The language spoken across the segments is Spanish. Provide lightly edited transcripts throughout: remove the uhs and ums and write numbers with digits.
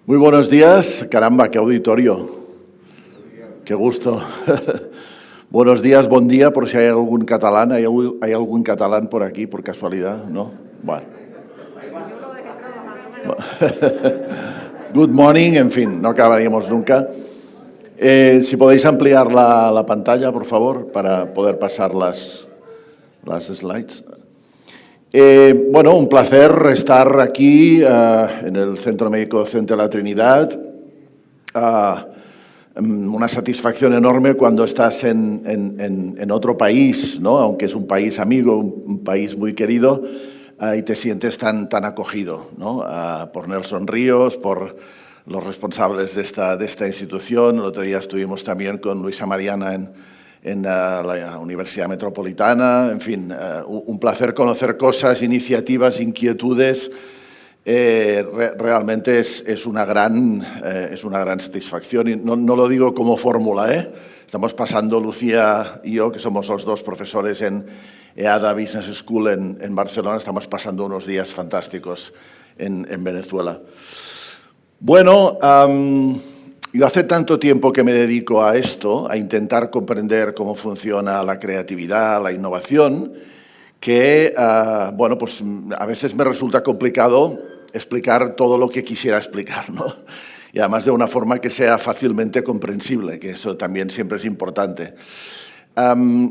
Muy buenos días. Caramba, qué auditorio. Qué gusto. Buenos días, bon día, por si hay algún catalán. ¿Hay algún catalán por aquí, por casualidad? ¿No? Bueno. Good morning, en fin, no acabaríamos nunca. Si podéis ampliar la pantalla, por favor, para poder pasar las slides. Bueno, un placer estar aquí en el Centro Médico Docente de la Trinidad. Una satisfacción enorme cuando estás en otro país, ¿no? Aunque es un país amigo, un país muy querido, y te sientes tan acogido, ¿no? Por Nelson Ríos, por los responsables de esta institución. El otro día estuvimos también con Luisa Mariana en la Universidad Metropolitana. En fin, un placer conocer cosas, iniciativas, inquietudes. Realmente es una gran satisfacción, y no lo digo como fórmula, ¿eh? Estamos pasando, Lucía y yo, que somos los dos profesores en EADA Business School en Barcelona, estamos pasando unos días fantásticos en Venezuela. Bueno, yo hace tanto tiempo que me dedico a esto, a intentar comprender cómo funciona la creatividad, la innovación, que, bueno, pues a veces me resulta complicado explicar todo lo que quisiera explicar, ¿no? Y además de una forma que sea fácilmente comprensible, que eso también siempre es importante.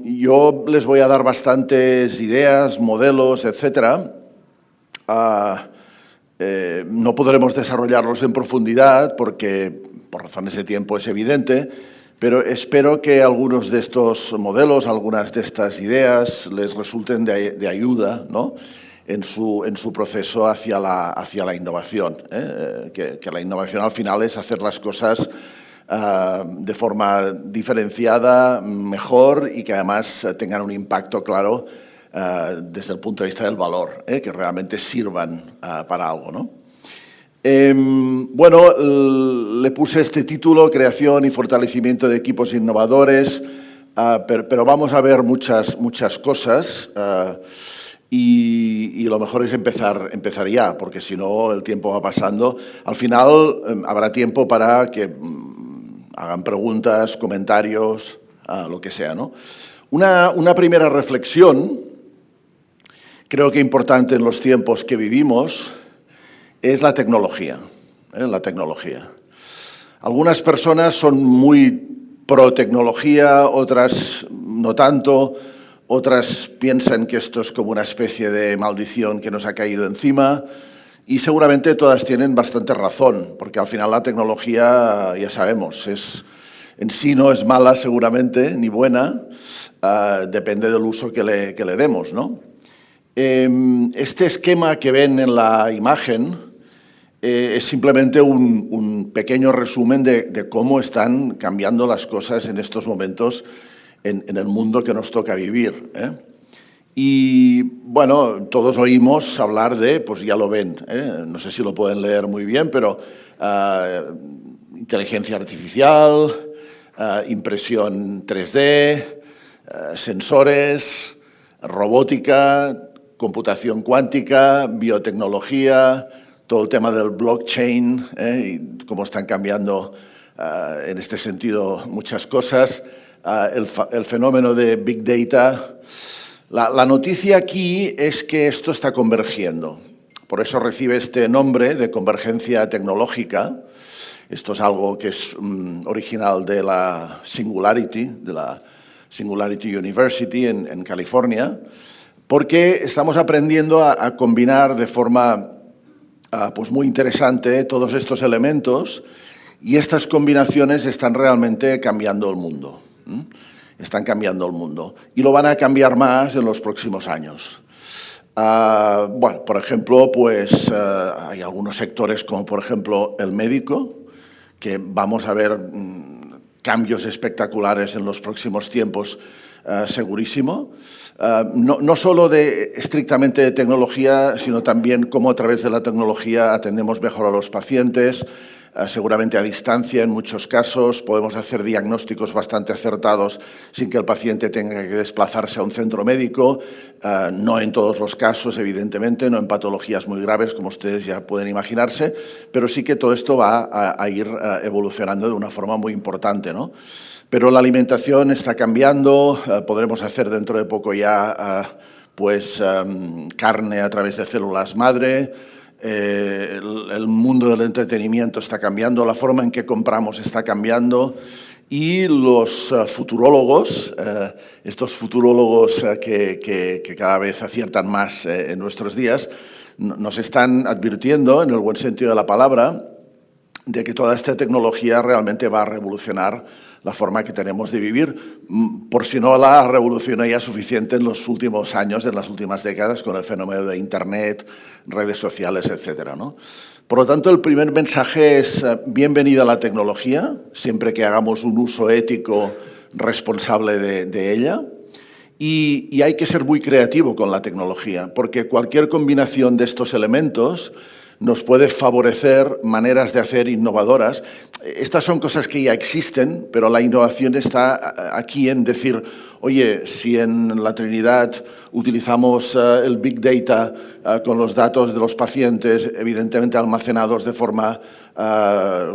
Yo les voy a dar bastantes ideas, modelos, etcétera. No podremos desarrollarlos en profundidad porque, por razones de tiempo, es evidente, pero espero que algunos de estos modelos, algunas de estas ideas les resulten de ayuda, ¿no? en su proceso hacia la innovación. Que la innovación al final es hacer las cosas de forma diferenciada, mejor, y que además tengan un impacto claro desde el punto de vista del valor, que realmente sirvan para algo, ¿no? Bueno, le puse este título, Creación y fortalecimiento de equipos innovadores, pero vamos a ver muchas cosas, y lo mejor es empezar ya, porque si no el tiempo va pasando. Al final habrá tiempo para que hagan preguntas, comentarios, lo que sea, ¿no? Una primera reflexión, creo que importante en los tiempos que vivimos, es la tecnología. La tecnología. Algunas personas son muy pro tecnología, otras no tanto, otras piensan que esto es como una especie de maldición que nos ha caído encima, y seguramente todas tienen bastante razón, porque al final la tecnología, ya sabemos, en sí no es mala seguramente, ni buena, depende del uso que le demos, ¿no? Este esquema que ven en la imagen es simplemente un pequeño resumen de cómo están cambiando las cosas en estos momentos en el mundo que nos toca vivir, ¿eh? Y, bueno, todos oímos hablar de, pues ya lo ven, no sé si lo pueden leer muy bien, pero inteligencia artificial, impresión 3D, sensores, robótica, computación cuántica, biotecnología, todo el tema del blockchain, y cómo están cambiando en este sentido muchas cosas, el fenómeno de Big Data. La noticia aquí es que esto está convergiendo, por eso recibe este nombre de convergencia tecnológica. Esto es algo que es original de la Singularity University en California, porque estamos aprendiendo a combinar de forma pues muy interesante todos estos elementos, y estas combinaciones están realmente cambiando el mundo. Están cambiando el mundo y lo van a cambiar más en los próximos años. Bueno, por ejemplo, pues hay algunos sectores como por ejemplo el médico, que vamos a ver cambios espectaculares en los próximos tiempos, segurísimo. No solo estrictamente de tecnología, sino también cómo a través de la tecnología atendemos mejor a los pacientes, seguramente a distancia en muchos casos, podemos hacer diagnósticos bastante acertados sin que el paciente tenga que desplazarse a un centro médico, no en todos los casos, evidentemente, no en patologías muy graves, como ustedes ya pueden imaginarse, pero sí que todo esto va a ir evolucionando de una forma muy importante, ¿no? Pero la alimentación está cambiando, podremos hacer dentro de poco ya carne a través de células madre. El mundo del entretenimiento está cambiando, la forma en que compramos está cambiando y los futurólogos, estos futurólogos que cada vez aciertan más en nuestros días, nos están advirtiendo, en el buen sentido de la palabra, de que toda esta tecnología realmente va a revolucionar la forma que tenemos de vivir, por si no la revolucionó ya suficiente en los últimos años, en las últimas décadas, con el fenómeno de Internet, redes sociales, etcétera, ¿no? Por lo tanto, el primer mensaje es bienvenida a la tecnología, siempre que hagamos un uso ético responsable de ella, y hay que ser muy creativo con la tecnología, porque cualquier combinación de estos elementos nos puede favorecer maneras de hacer innovadoras. Estas son cosas que ya existen, pero la innovación está aquí en decir, oye, si en la Trinidad utilizamos el Big Data con los datos de los pacientes, evidentemente almacenados de forma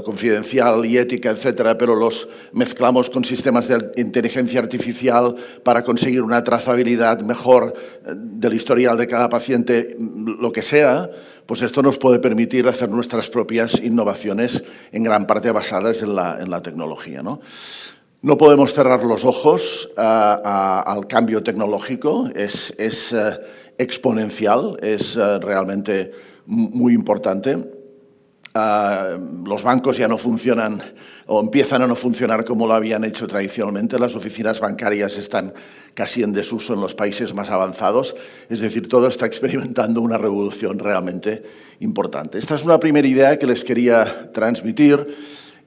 confidencial y ética, etcétera, pero los mezclamos con sistemas de inteligencia artificial para conseguir una trazabilidad mejor del historial de cada paciente, lo que sea, pues esto nos puede permitir hacer nuestras propias innovaciones, en gran parte basadas en la tecnología, ¿no? No podemos cerrar los ojos al cambio tecnológico, es exponencial, es realmente muy importante. Los bancos ya no funcionan o empiezan a no funcionar como lo habían hecho tradicionalmente. Las oficinas bancarias están casi en desuso en los países más avanzados. Es decir, todo está experimentando una revolución realmente importante. Esta es una primera idea que les quería transmitir.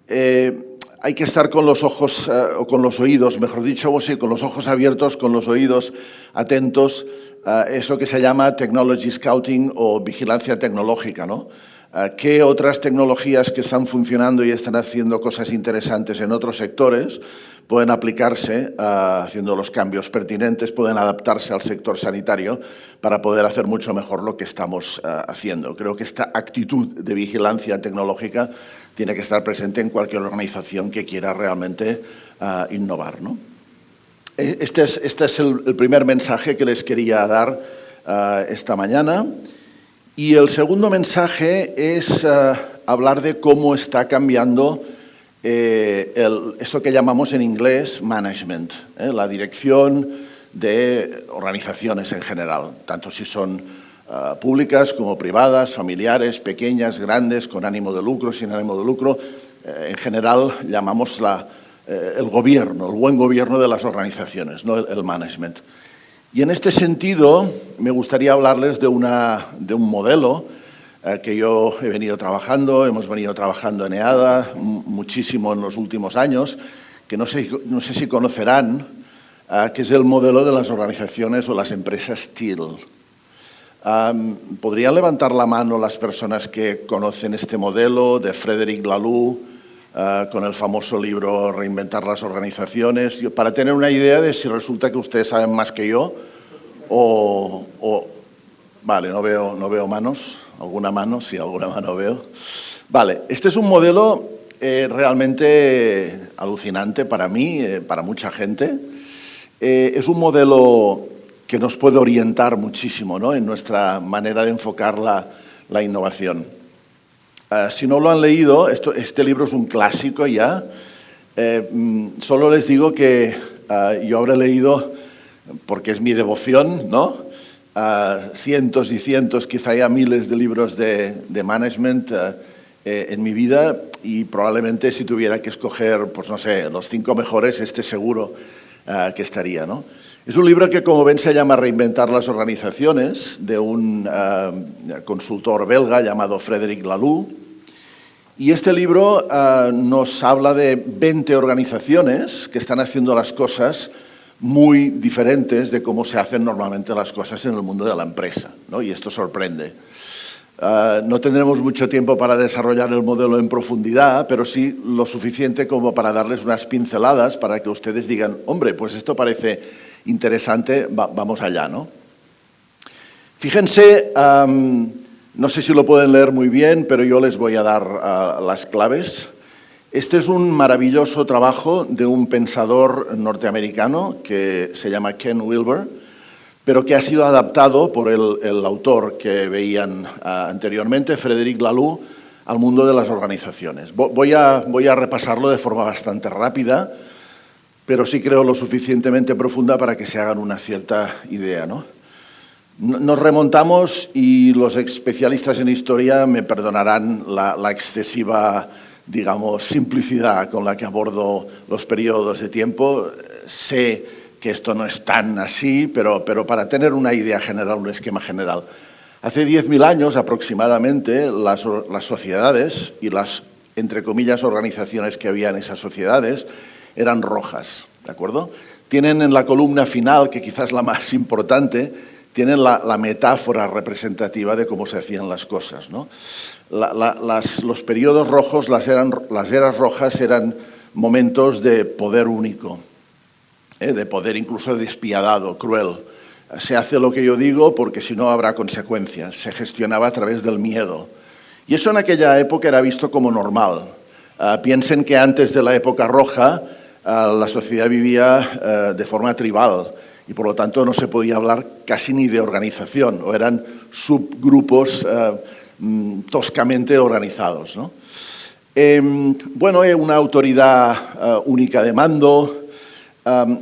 Hay que estar con los ojos, o con los oídos, mejor dicho, o sí, con los ojos abiertos, con los oídos atentos, eso que se llama Technology Scouting o vigilancia tecnológica, ¿no? ¿Qué otras tecnologías que están funcionando y están haciendo cosas interesantes en otros sectores pueden aplicarse haciendo los cambios pertinentes, pueden adaptarse al sector sanitario para poder hacer mucho mejor lo que estamos haciendo? Creo que esta actitud de vigilancia tecnológica tiene que estar presente en cualquier organización que quiera realmente innovar, ¿no? Este es el primer mensaje que les quería dar esta mañana. Y el segundo mensaje es hablar de cómo está cambiando eso que llamamos en inglés management, la dirección de organizaciones en general, tanto si son públicas como privadas, familiares, pequeñas, grandes, con ánimo de lucro, sin ánimo de lucro. En general llamamos el gobierno, el buen gobierno de las organizaciones, no el management. Y en este sentido me gustaría hablarles de un modelo que yo he venido trabajando, hemos venido trabajando en EADA muchísimo en los últimos años, que no sé si conocerán, que es el modelo de las organizaciones o las empresas TEAL. ¿Podrían levantar la mano las personas que conocen este modelo de Frederic Laloux, con el famoso libro Reinventar las organizaciones, para tener una idea de si resulta que ustedes saben más que yo vale, no veo manos, alguna mano, sí, alguna mano veo. Vale, este es un modelo realmente alucinante para mí, para mucha gente. Es un modelo que nos puede orientar muchísimo, ¿no?, en nuestra manera de enfocar la innovación. Si no lo han leído, este libro es un clásico ya. Solo les digo que yo habré leído, porque es mi devoción, ¿no?, cientos y cientos, quizá ya miles de libros de management en mi vida, y probablemente si tuviera que escoger, pues no sé, los 5 mejores, este seguro que estaría, ¿no? Es un libro que, como ven, se llama Reinventar las organizaciones, de un consultor belga llamado Frederic Laloux. Y este libro nos habla de 20 organizaciones que están haciendo las cosas muy diferentes de cómo se hacen normalmente las cosas en el mundo de la empresa, ¿no? Y esto sorprende. No tendremos mucho tiempo para desarrollar el modelo en profundidad, pero sí lo suficiente como para darles unas pinceladas para que ustedes digan, hombre, pues esto parece interesante, vamos allá, ¿no? Fíjense, no sé si lo pueden leer muy bien, pero yo les voy a dar las claves. Este es un maravilloso trabajo de un pensador norteamericano que se llama Ken Wilber, pero que ha sido adaptado por el autor que veían anteriormente, Frédéric Laloux, al mundo de las organizaciones. Voy a repasarlo de forma bastante rápida, pero sí creo lo suficientemente profunda para que se hagan una cierta idea, ¿no? Nos remontamos, y los especialistas en historia me perdonarán la excesiva, digamos, simplicidad con la que abordo los periodos de tiempo. Sé que esto no es tan así, pero para tener una idea general, un esquema general. Hace 10.000 años aproximadamente, las sociedades y las, entre comillas, organizaciones que había en esas sociedades eran rojas, ¿de acuerdo? Tienen en la columna final, que quizás es la más importante, tienen la metáfora representativa de cómo se hacían las cosas, ¿no? Los periodos rojos, las eras rojas eran momentos de poder único, de poder incluso despiadado, cruel. Se hace lo que yo digo porque si no habrá consecuencias. Se gestionaba a través del miedo. Y eso en aquella época era visto como normal. Piensen que antes de la época roja la sociedad vivía de forma tribal y por lo tanto no se podía hablar casi ni de organización, o eran subgrupos toscamente organizados, ¿no? Una autoridad única de mando.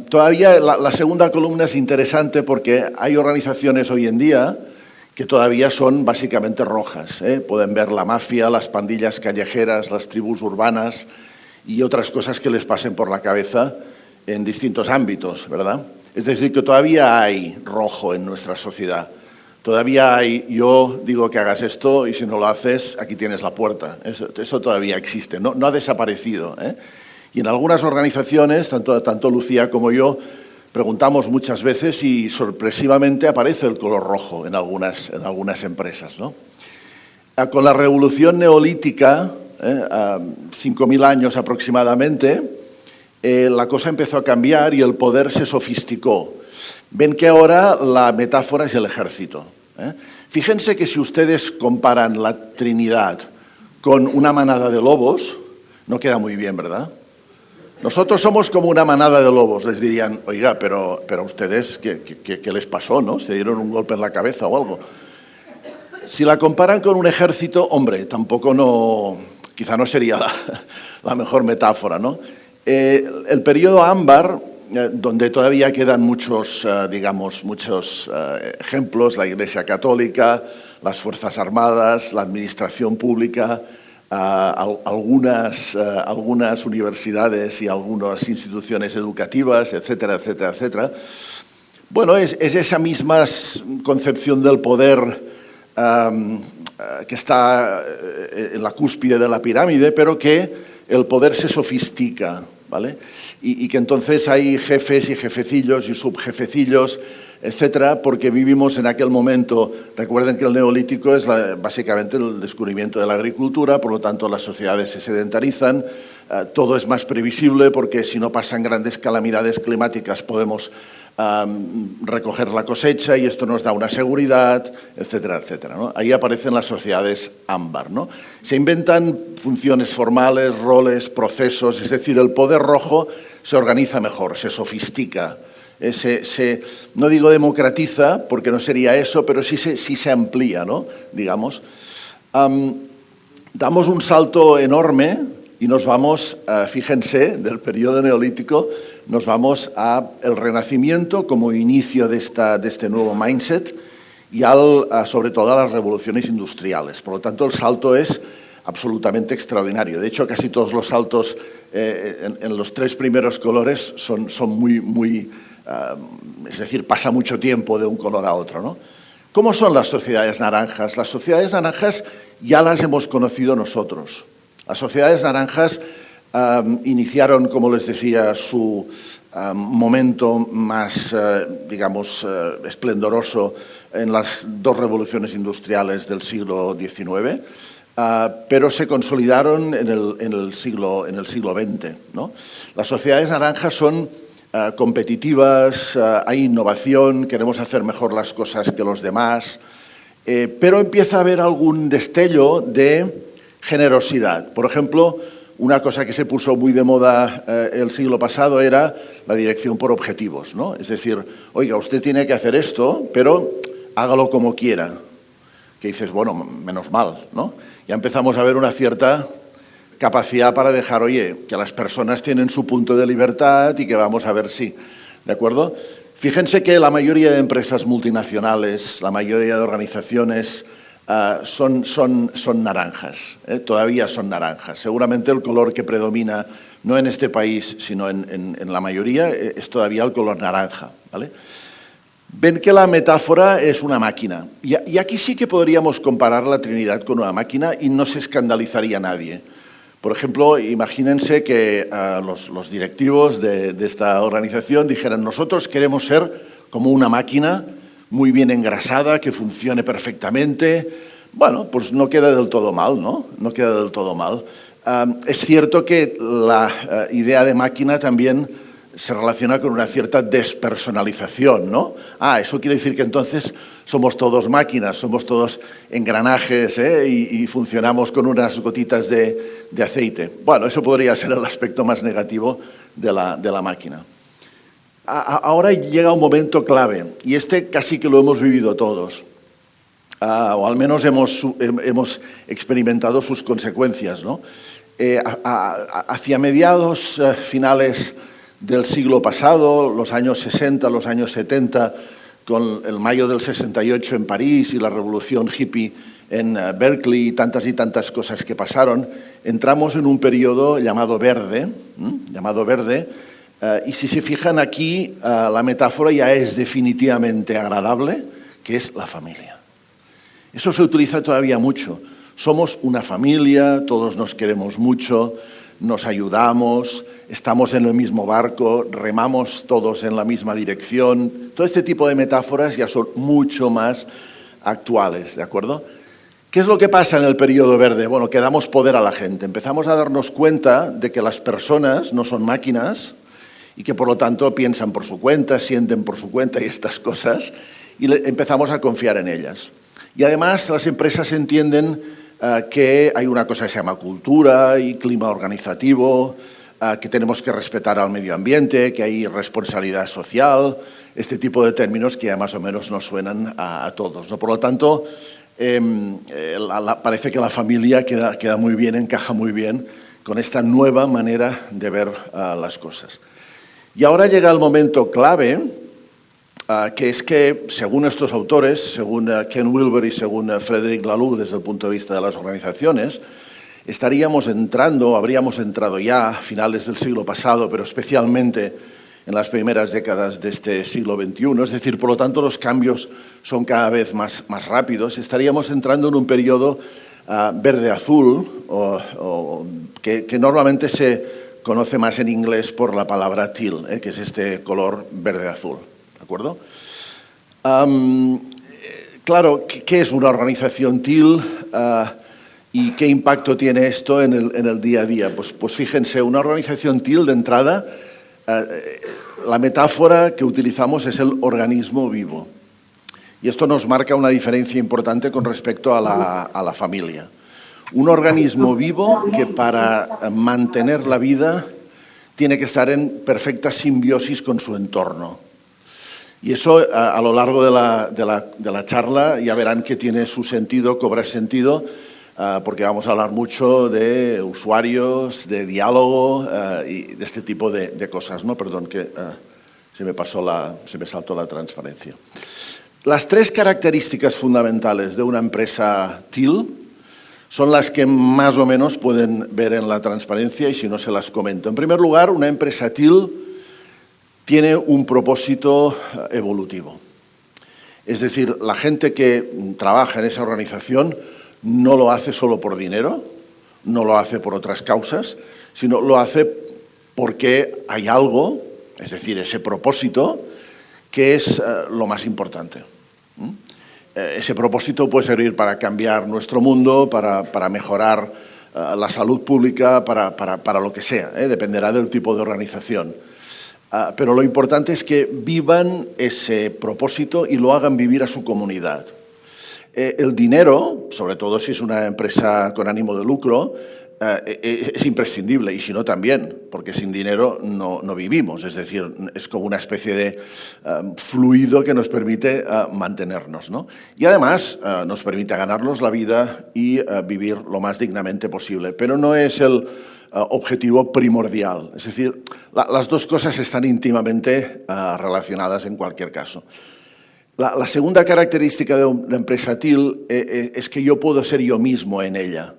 Todavía la segunda columna es interesante porque hay organizaciones hoy en día que todavía son básicamente rojas, ¿eh? Pueden ver la mafia, las pandillas callejeras, las tribus urbanas y otras cosas que les pasen por la cabeza en distintos ámbitos, ¿verdad? Es decir, que todavía hay rojo en nuestra sociedad. Todavía hay, yo digo que hagas esto y si no lo haces, aquí tienes la puerta. Eso todavía existe, no ha desaparecido, ¿eh? Y en algunas organizaciones, tanto Lucía como yo, preguntamos muchas veces y sorpresivamente aparece el color rojo en algunas empresas, ¿no? Con la revolución neolítica, 5.000 años aproximadamente, la cosa empezó a cambiar y el poder se sofisticó. Ven que ahora la metáfora es el ejército, ¿eh? Fíjense que si ustedes comparan la Trinidad con una manada de lobos, no queda muy bien, ¿verdad? Nosotros somos como una manada de lobos, les dirían, oiga, pero a ustedes, ¿qué les pasó, no? ¿Se dieron un golpe en la cabeza o algo? Si la comparan con un ejército, hombre, quizá no sería la mejor metáfora, ¿no? El periodo ámbar, donde todavía quedan muchos ejemplos, la Iglesia Católica, las Fuerzas Armadas, la administración pública, algunas universidades y algunas instituciones educativas, etcétera, etcétera, etcétera. Bueno, es esa misma concepción del poder que está en la cúspide de la pirámide, pero que el poder se sofistica, ¿vale? Y que entonces hay jefes y jefecillos y subjefecillos, etcétera, porque vivimos en aquel momento. Recuerden que el neolítico es básicamente el descubrimiento de la agricultura, por lo tanto las sociedades se sedentarizan, todo es más previsible porque si no pasan grandes calamidades climáticas podemos recoger la cosecha y esto nos da una seguridad, etcétera, etcétera, ¿no? Ahí aparecen las sociedades ámbar, ¿no? Se inventan funciones formales, roles, procesos, es decir, el poder rojo se organiza mejor, se sofistica. No digo democratiza, porque no sería eso, pero sí se amplía, ¿no? Digamos. Damos un salto enorme y nos vamos, fíjense, del periodo neolítico, nos vamos al Renacimiento como inicio de este nuevo mindset y sobre todo a las revoluciones industriales. Por lo tanto, el salto es absolutamente extraordinario. De hecho, casi todos los saltos en los tres primeros colores son muy es decir, pasa mucho tiempo de un color a otro, ¿no? ¿Cómo son las sociedades naranjas? Las sociedades naranjas ya las hemos conocido nosotros. Las sociedades naranjas iniciaron, como les decía, su momento más, digamos, esplendoroso en las dos revoluciones industriales del siglo XIX, pero se consolidaron en el siglo XX, ¿no? Las sociedades naranjas son competitivas, hay innovación, queremos hacer mejor las cosas que los demás, pero empieza a haber algún destello de generosidad. Por ejemplo, una cosa que se puso muy de moda el siglo pasado era la dirección por objetivos, ¿no? Es decir, oiga, usted tiene que hacer esto, pero hágalo como quiera. Que dices, bueno, menos mal, ¿no? Ya empezamos a ver una cierta capacidad para dejar, oye, que las personas tienen su punto de libertad y que vamos a ver si, ¿de acuerdo? Fíjense que la mayoría de empresas multinacionales, la mayoría de organizaciones son naranjas, todavía son naranjas. Seguramente el color que predomina, no en este país, sino en la mayoría, es todavía el color naranja, ¿vale? Ven que la metáfora es una máquina. Y aquí sí que podríamos comparar la Trinidad con una máquina y no se escandalizaría nadie. Por ejemplo, imagínense que los directivos de esta organización dijeran, nosotros queremos ser como una máquina muy bien engrasada, que funcione perfectamente. Bueno, pues no queda del todo mal, ¿no? No queda del todo mal. Es cierto que la idea de máquina también se relaciona con una cierta despersonalización, ¿no? Eso quiere decir que entonces somos todos máquinas, somos todos engranajes, y funcionamos con unas gotitas de aceite. Bueno, eso podría ser el aspecto más negativo de la máquina. Ahora llega un momento clave, y este casi que lo hemos vivido todos, o al menos hemos experimentado sus consecuencias, ¿no? Hacia mediados, finales del siglo pasado, los años 60, los años 70, con el mayo del 68 en París y la revolución hippie en Berkeley y tantas cosas que pasaron, entramos en un periodo llamado verde, y si se fijan aquí, la metáfora ya es definitivamente agradable, que es la familia. Eso se utiliza todavía mucho. Somos una familia, todos nos queremos mucho, nos ayudamos, estamos en el mismo barco, remamos todos en la misma dirección. Todo este tipo de metáforas ya son mucho más actuales, ¿de acuerdo? ¿Qué es lo que pasa en el periodo verde? Bueno, que damos poder a la gente. Empezamos a darnos cuenta de que las personas no son máquinas y que por lo tanto piensan por su cuenta, sienten por su cuenta y estas cosas, y empezamos a confiar en ellas. Y además las empresas entienden que hay una cosa que se llama cultura y clima organizativo, que tenemos que respetar al medio ambiente, que hay responsabilidad social, este tipo de términos que ya más o menos nos suenan a todos, ¿no? Por lo tanto, parece que la familia queda muy bien, encaja muy bien con esta nueva manera de ver las cosas. Y ahora llega el momento clave, que es que, según estos autores, según Ken Wilber y según Frederic Laloux, desde el punto de vista de las organizaciones, habríamos entrado ya a finales del siglo pasado, pero especialmente en las primeras décadas de este siglo XXI, es decir, por lo tanto los cambios son cada vez más rápidos, estaríamos entrando en un periodo verde-azul, que normalmente se conoce más en inglés por la palabra teal, que es este color verde-azul, ¿de acuerdo? Claro, ¿qué es una organización teal? ¿Y qué impacto tiene esto en el día a día? Pues fíjense, una organización teal de entrada, la metáfora que utilizamos es el organismo vivo. Y esto nos marca una diferencia importante con respecto a la familia. Un organismo vivo que para mantener la vida tiene que estar en perfecta simbiosis con su entorno. Y eso a lo largo de la charla ya verán que tiene su sentido, cobra sentido, porque vamos a hablar mucho de usuarios, de diálogo y de este tipo de cosas, ¿no? Perdón, que se me saltó la transparencia. Las tres características fundamentales de una empresa teal son las que más o menos pueden ver en la transparencia y si no se las comento. En primer lugar, una empresa teal tiene un propósito evolutivo. Es decir, la gente que trabaja en esa organización no lo hace solo por dinero, no lo hace por otras causas, sino lo hace porque hay algo es decir, ese propósito que es lo más importante. Ese propósito puede servir para cambiar nuestro mundo, para mejorar la salud pública, para lo que sea, dependerá del tipo de organización. Pero lo importante es que vivan ese propósito y lo hagan vivir a su comunidad. El dinero, sobre todo si es una empresa con ánimo de lucro, es imprescindible, y si no también, porque sin dinero no vivimos, es decir, es como una especie de fluido que nos permite mantenernos, ¿no? Y además nos permite ganarnos la vida y vivir lo más dignamente posible, pero no es el objetivo primordial, es decir, las dos cosas están íntimamente relacionadas en cualquier caso. La segunda característica de una empresa TIL es que yo puedo ser yo mismo en ella.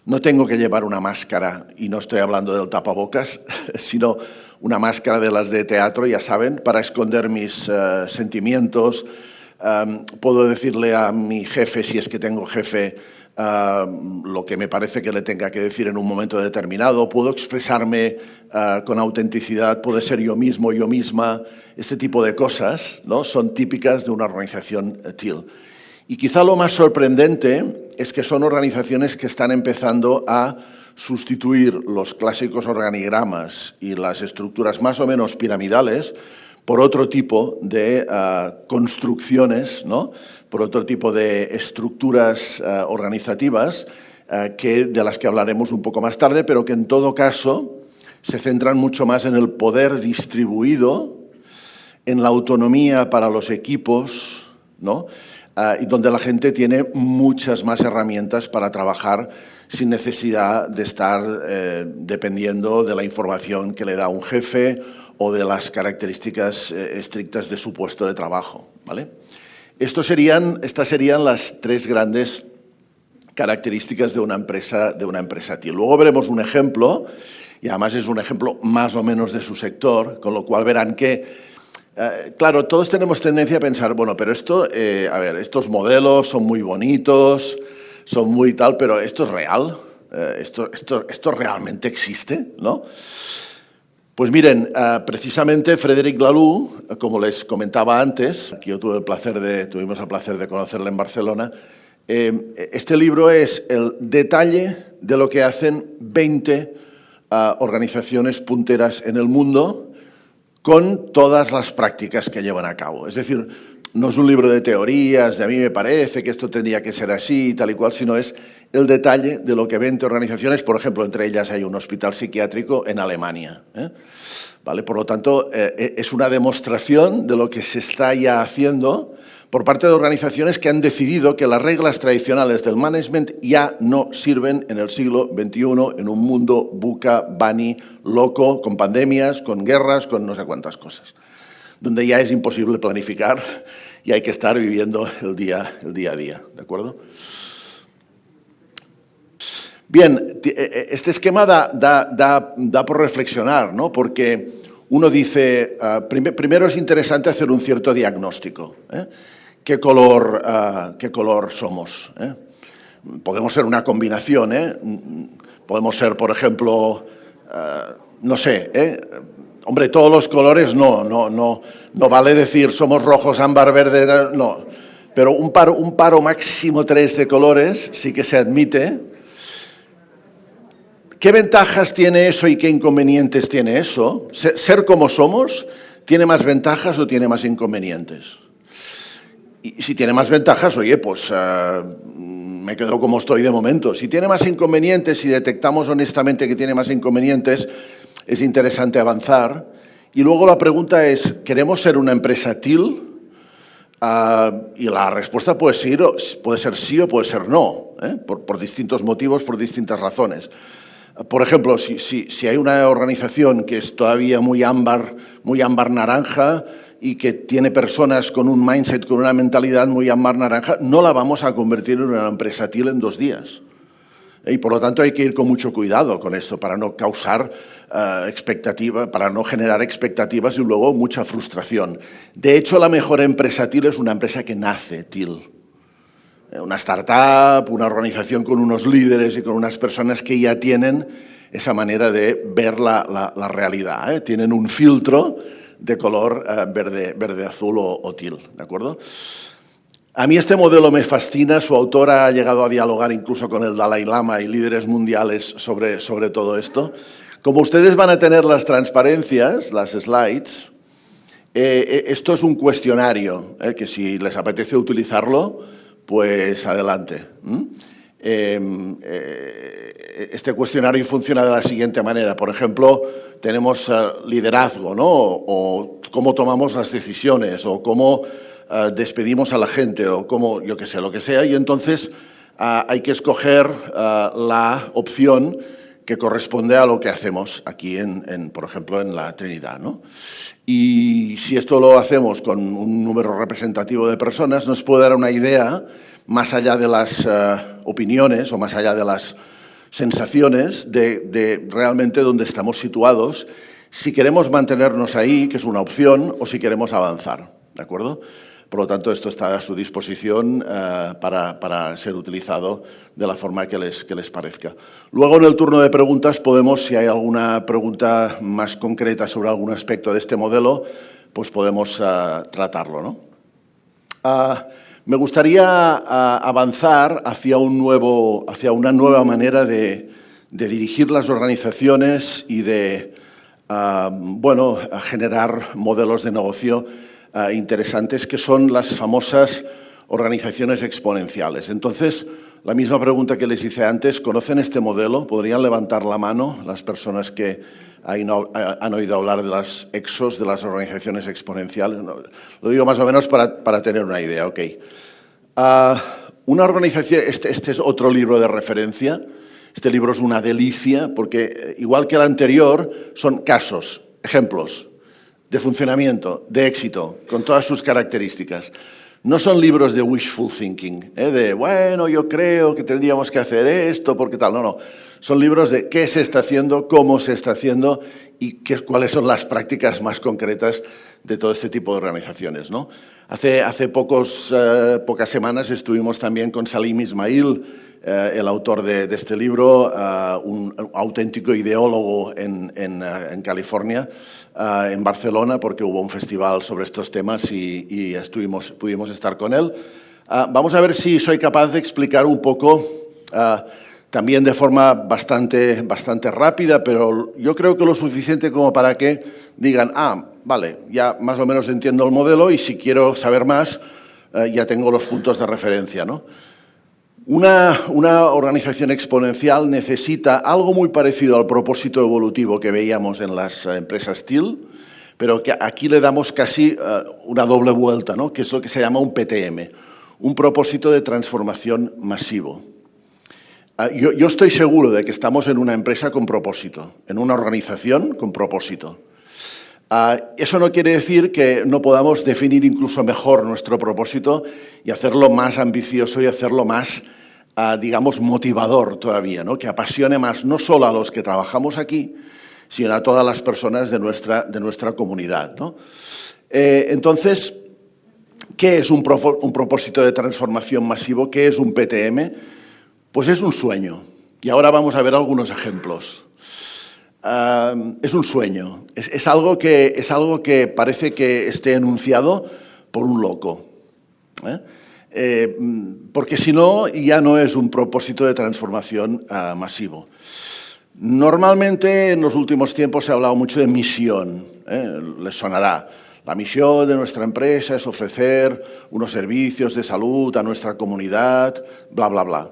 No tengo que llevar una máscara, y no estoy hablando del tapabocas, sino una máscara de las de teatro, ya saben, para esconder mis sentimientos. Puedo decirle a mi jefe, si es que tengo jefe, lo que me parece que le tenga que decir en un momento determinado. Puedo expresarme con autenticidad, puedo ser yo mismo, yo misma. Este tipo de cosas, ¿no?, son típicas de una organización TIL. Y quizá lo más sorprendente es que son organizaciones que están empezando a sustituir los clásicos organigramas y las estructuras más o menos piramidales por otro tipo de construcciones, ¿no?, por otro tipo de estructuras organizativas de las que hablaremos un poco más tarde, pero que en todo caso se centran mucho más en el poder distribuido, en la autonomía para los equipos, ¿no?, y donde la gente tiene muchas más herramientas para trabajar sin necesidad de estar dependiendo de la información que le da un jefe o de las características estrictas de su puesto de trabajo, ¿vale? Estas serían las tres grandes características de una empresa TIL. Luego veremos un ejemplo, y además es un ejemplo más o menos de su sector, con lo cual verán que claro, todos tenemos tendencia a pensar, bueno, pero esto, a ver, estos modelos son muy bonitos, son muy tal, pero ¿esto es real? ¿Esto realmente existe?, ¿no? Pues miren, precisamente Frédéric Laloux, como les comentaba antes, que yo tuvimos el placer de conocerle en Barcelona, este libro es el detalle de lo que hacen 20 organizaciones punteras en el mundo, con todas las prácticas que llevan a cabo. Es decir, no es un libro de teorías, de a mí me parece que esto tendría que ser así, tal y cual, sino es el detalle de lo que 20 organizaciones, por ejemplo, entre ellas hay un hospital psiquiátrico en Alemania, ¿vale? Por lo tanto, es una demostración de lo que se está ya haciendo por parte de organizaciones que han decidido que las reglas tradicionales del management ya no sirven en el siglo XXI, en un mundo buca, bunny, loco, con pandemias, con guerras, con no sé cuántas cosas, donde ya es imposible planificar y hay que estar viviendo el día a día, ¿de acuerdo? Bien, este esquema da por reflexionar, ¿no? Porque uno dice, primero es interesante hacer un cierto diagnóstico, ¿Qué color somos? Podemos ser una combinación, podemos ser, por ejemplo, no sé, hombre, todos los colores no vale decir somos rojos, ámbar, verde, no. Pero un par o máximo 3 de colores sí que se admite. ¿Qué ventajas tiene eso y qué inconvenientes tiene eso? ¿Ser como somos tiene más ventajas o tiene más inconvenientes? Y si tiene más ventajas, oye, pues me quedo como estoy de momento. Si tiene más inconvenientes, si detectamos honestamente que tiene más inconvenientes, es interesante avanzar. Y luego la pregunta es, ¿queremos ser una empresa TIL? Y la respuesta puede ser sí o puede ser no, por distintos motivos, por distintas razones. Por ejemplo, si hay una organización que es todavía muy ámbar naranja, y que tiene personas con un mindset, con una mentalidad muy ámbar naranja, no la vamos a convertir en una empresa TIL en 2 días. Y por lo tanto hay que ir con mucho cuidado con esto para no causar expectativa, para no generar expectativas y luego mucha frustración. De hecho, la mejor empresa TIL es una empresa que nace TIL. Una startup, una organización con unos líderes y con unas personas que ya tienen esa manera de ver la realidad. Tienen un filtro de color verde, azul o teal, ¿de acuerdo? A mí este modelo me fascina. Su autor ha llegado a dialogar incluso con el Dalai Lama y líderes mundiales sobre todo esto. Como ustedes van a tener las transparencias, las slides, esto es un cuestionario, que si les apetece utilizarlo, pues adelante. Este cuestionario funciona de la siguiente manera. Por ejemplo, tenemos liderazgo, ¿no? O cómo tomamos las decisiones, o cómo despedimos a la gente, o cómo, yo qué sé, lo que sea. Y entonces hay que escoger la opción que corresponde a lo que hacemos aquí, por ejemplo, en la Trinidad, ¿no? Y si esto lo hacemos con un número representativo de personas, nos puede dar una idea, más allá de las opiniones o más allá de las sensaciones, de realmente dónde estamos situados, si queremos mantenernos ahí, que es una opción, o si queremos avanzar, ¿de acuerdo? Por lo tanto, esto está a su disposición para ser utilizado de la forma que les parezca. Luego, en el turno de preguntas, podemos, si hay alguna pregunta más concreta sobre algún aspecto de este modelo, pues podemos tratarlo, ¿no? Me gustaría avanzar hacia una nueva manera de dirigir las organizaciones y de generar modelos de negocio interesantes, que son las famosas organizaciones exponenciales. Entonces, la misma pregunta que les hice antes, ¿conocen este modelo? ¿Podrían levantar la mano las personas que han oído hablar de las EXOs, de las organizaciones exponenciales? Lo digo más o menos para tener una idea, ok. Una organización, este es otro libro de referencia. Este libro es una delicia porque, igual que el anterior, son casos, ejemplos de funcionamiento, de éxito, con todas sus características. No son libros de wishful thinking, de, bueno, yo creo que tendríamos que hacer esto, porque tal. No. Son libros de qué se está haciendo, cómo se está haciendo y cuáles son las prácticas más concretas de todo este tipo de organizaciones, ¿no? Hace pocas semanas estuvimos también con Salim Ismail, el autor de este libro, un auténtico ideólogo en California, en Barcelona, porque hubo un festival sobre estos temas y pudimos estar con él. Vamos a ver si soy capaz de explicar un poco, también de forma bastante rápida, pero yo creo que lo suficiente como para que digan, vale, ya más o menos entiendo el modelo y si quiero saber más, ya tengo los puntos de referencia, ¿no? Una organización exponencial necesita algo muy parecido al propósito evolutivo que veíamos en las empresas TEAL, pero que aquí le damos casi una doble vuelta, ¿no? Que es lo que se llama un PTM, un propósito de transformación masivo. Yo estoy seguro de que estamos en una empresa con propósito, en una organización con propósito. Eso no quiere decir que no podamos definir incluso mejor nuestro propósito y hacerlo más ambicioso y hacerlo más, digamos, motivador todavía, ¿no? Que apasione más no solo a los que trabajamos aquí, sino a todas las personas de nuestra comunidad, ¿no? Entonces, ¿qué es un propósito de transformación masivo? ¿Qué es un PTM? Pues es un sueño. Y ahora vamos a ver algunos ejemplos. Es un sueño, es algo que parece que esté enunciado por un loco, porque si no, ya no es un propósito de transformación masivo. Normalmente en los últimos tiempos se ha hablado mucho de misión, les sonará. La misión de nuestra empresa es ofrecer unos servicios de salud a nuestra comunidad, bla, bla, bla.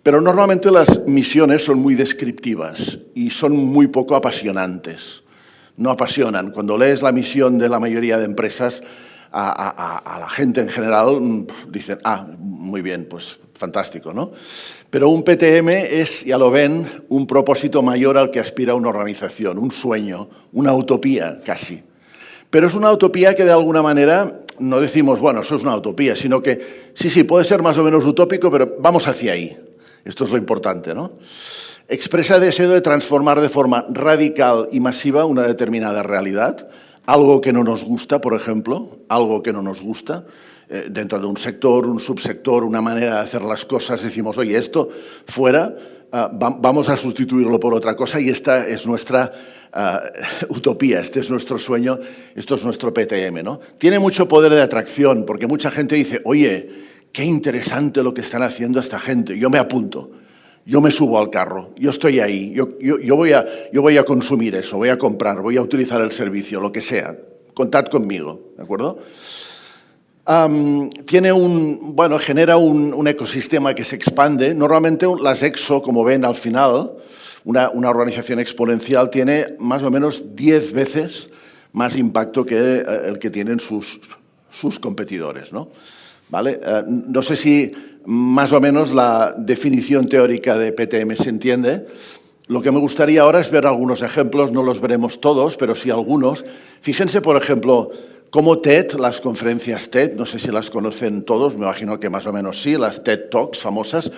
Pero normalmente las misiones son muy descriptivas y son muy poco apasionantes. No apasionan. Cuando lees la misión de la mayoría de empresas, a la gente en general dicen, muy bien, pues fantástico, ¿no? Pero un PTM es, ya lo ven, un propósito mayor al que aspira una organización, un sueño, una utopía casi. Pero es una utopía que de alguna manera no decimos, bueno, eso es una utopía, sino que sí, puede ser más o menos utópico, pero vamos hacia ahí. Esto es lo importante, ¿no? Expresa deseo de transformar de forma radical y masiva una determinada realidad, algo que no nos gusta, por ejemplo, algo que no nos gusta, dentro de un sector, un subsector, una manera de hacer las cosas, decimos, oye, esto fuera, vamos a sustituirlo por otra cosa y esta es nuestra utopía, este es nuestro sueño, esto es nuestro PTM, ¿no? Tiene mucho poder de atracción porque mucha gente dice, oye, qué interesante lo que están haciendo esta gente, yo me apunto, yo me subo al carro, yo estoy ahí, yo voy a consumir eso, voy a comprar, voy a utilizar el servicio, lo que sea, contad conmigo, ¿de acuerdo? Genera un ecosistema que se expande. Normalmente las EXO, como ven al final, una organización exponencial tiene más o menos 10 veces más impacto que el que tienen sus competidores, ¿no? ¿Vale? No sé si más o menos la definición teórica de PTM se entiende. Lo que me gustaría ahora es ver algunos ejemplos, no los veremos todos, pero sí algunos. Fíjense, por ejemplo, como TED, las conferencias TED, no sé si las conocen todos, me imagino que más o menos sí, las TED Talks famosas,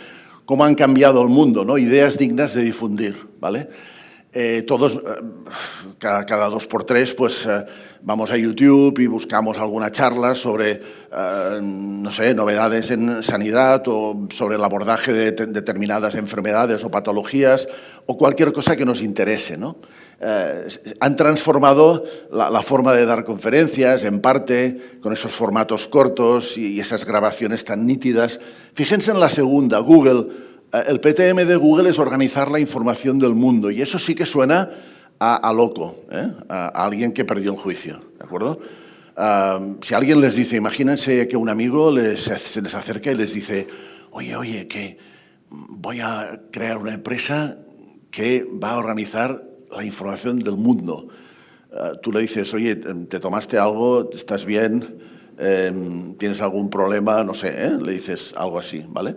cómo han cambiado el mundo, ¿no? Ideas dignas de difundir, ¿vale? Todos, cada 2 por 3, pues vamos a YouTube y buscamos alguna charla sobre, no sé, novedades en sanidad o sobre el abordaje de determinadas enfermedades o patologías o cualquier cosa que nos interese, ¿no? Han transformado la forma de dar conferencias, en parte, con esos formatos cortos y esas grabaciones tan nítidas. Fíjense en la segunda, Google. El PTM de Google es organizar la información del mundo y eso sí que suena a loco, a alguien que perdió el juicio, ¿de acuerdo? Si alguien les dice, imagínense que un amigo se les acerca y les dice, oye, que voy a crear una empresa que va a organizar la información del mundo. Tú le dices, oye, ¿te tomaste algo? ¿Estás bien? ¿Tienes algún problema? No sé, le dices algo así, ¿vale?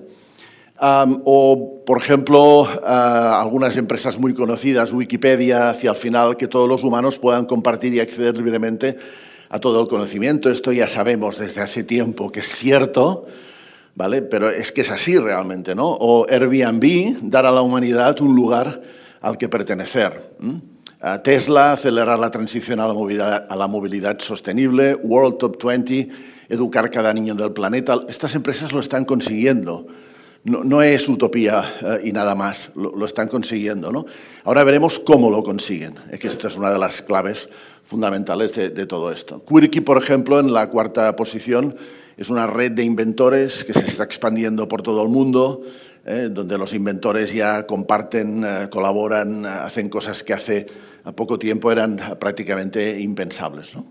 O, por ejemplo, algunas empresas muy conocidas, Wikipedia, hacia el final, que todos los humanos puedan compartir y acceder libremente a todo el conocimiento. Esto ya sabemos desde hace tiempo que es cierto, ¿vale? Pero es que es así realmente, ¿no? O Airbnb, dar a la humanidad un lugar al que pertenecer. Tesla, acelerar la transición a la movilidad sostenible. World Top 20, educar cada niño del planeta. Estas empresas lo están consiguiendo. No es utopía y nada más, lo están consiguiendo, ¿no? Ahora veremos cómo lo consiguen, que esta es una de las claves fundamentales de todo esto. Quirky, por ejemplo, en la 4ª posición, es una red de inventores que se está expandiendo por todo el mundo, donde los inventores ya comparten, colaboran, hacen cosas que hace poco tiempo eran prácticamente impensables, ¿no?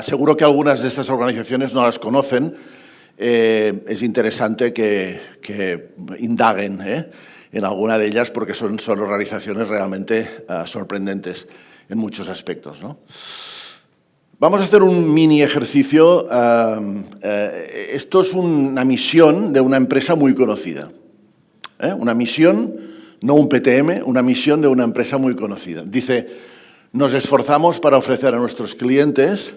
Seguro que algunas de estas organizaciones no las conocen. Es interesante que indaguen en alguna de ellas porque son organizaciones realmente sorprendentes en muchos aspectos, ¿no? Vamos a hacer un mini ejercicio. Esto es una misión de una empresa muy conocida. Una misión, no un PTM, una misión de una empresa muy conocida. Dice, nos esforzamos para ofrecer a nuestros clientes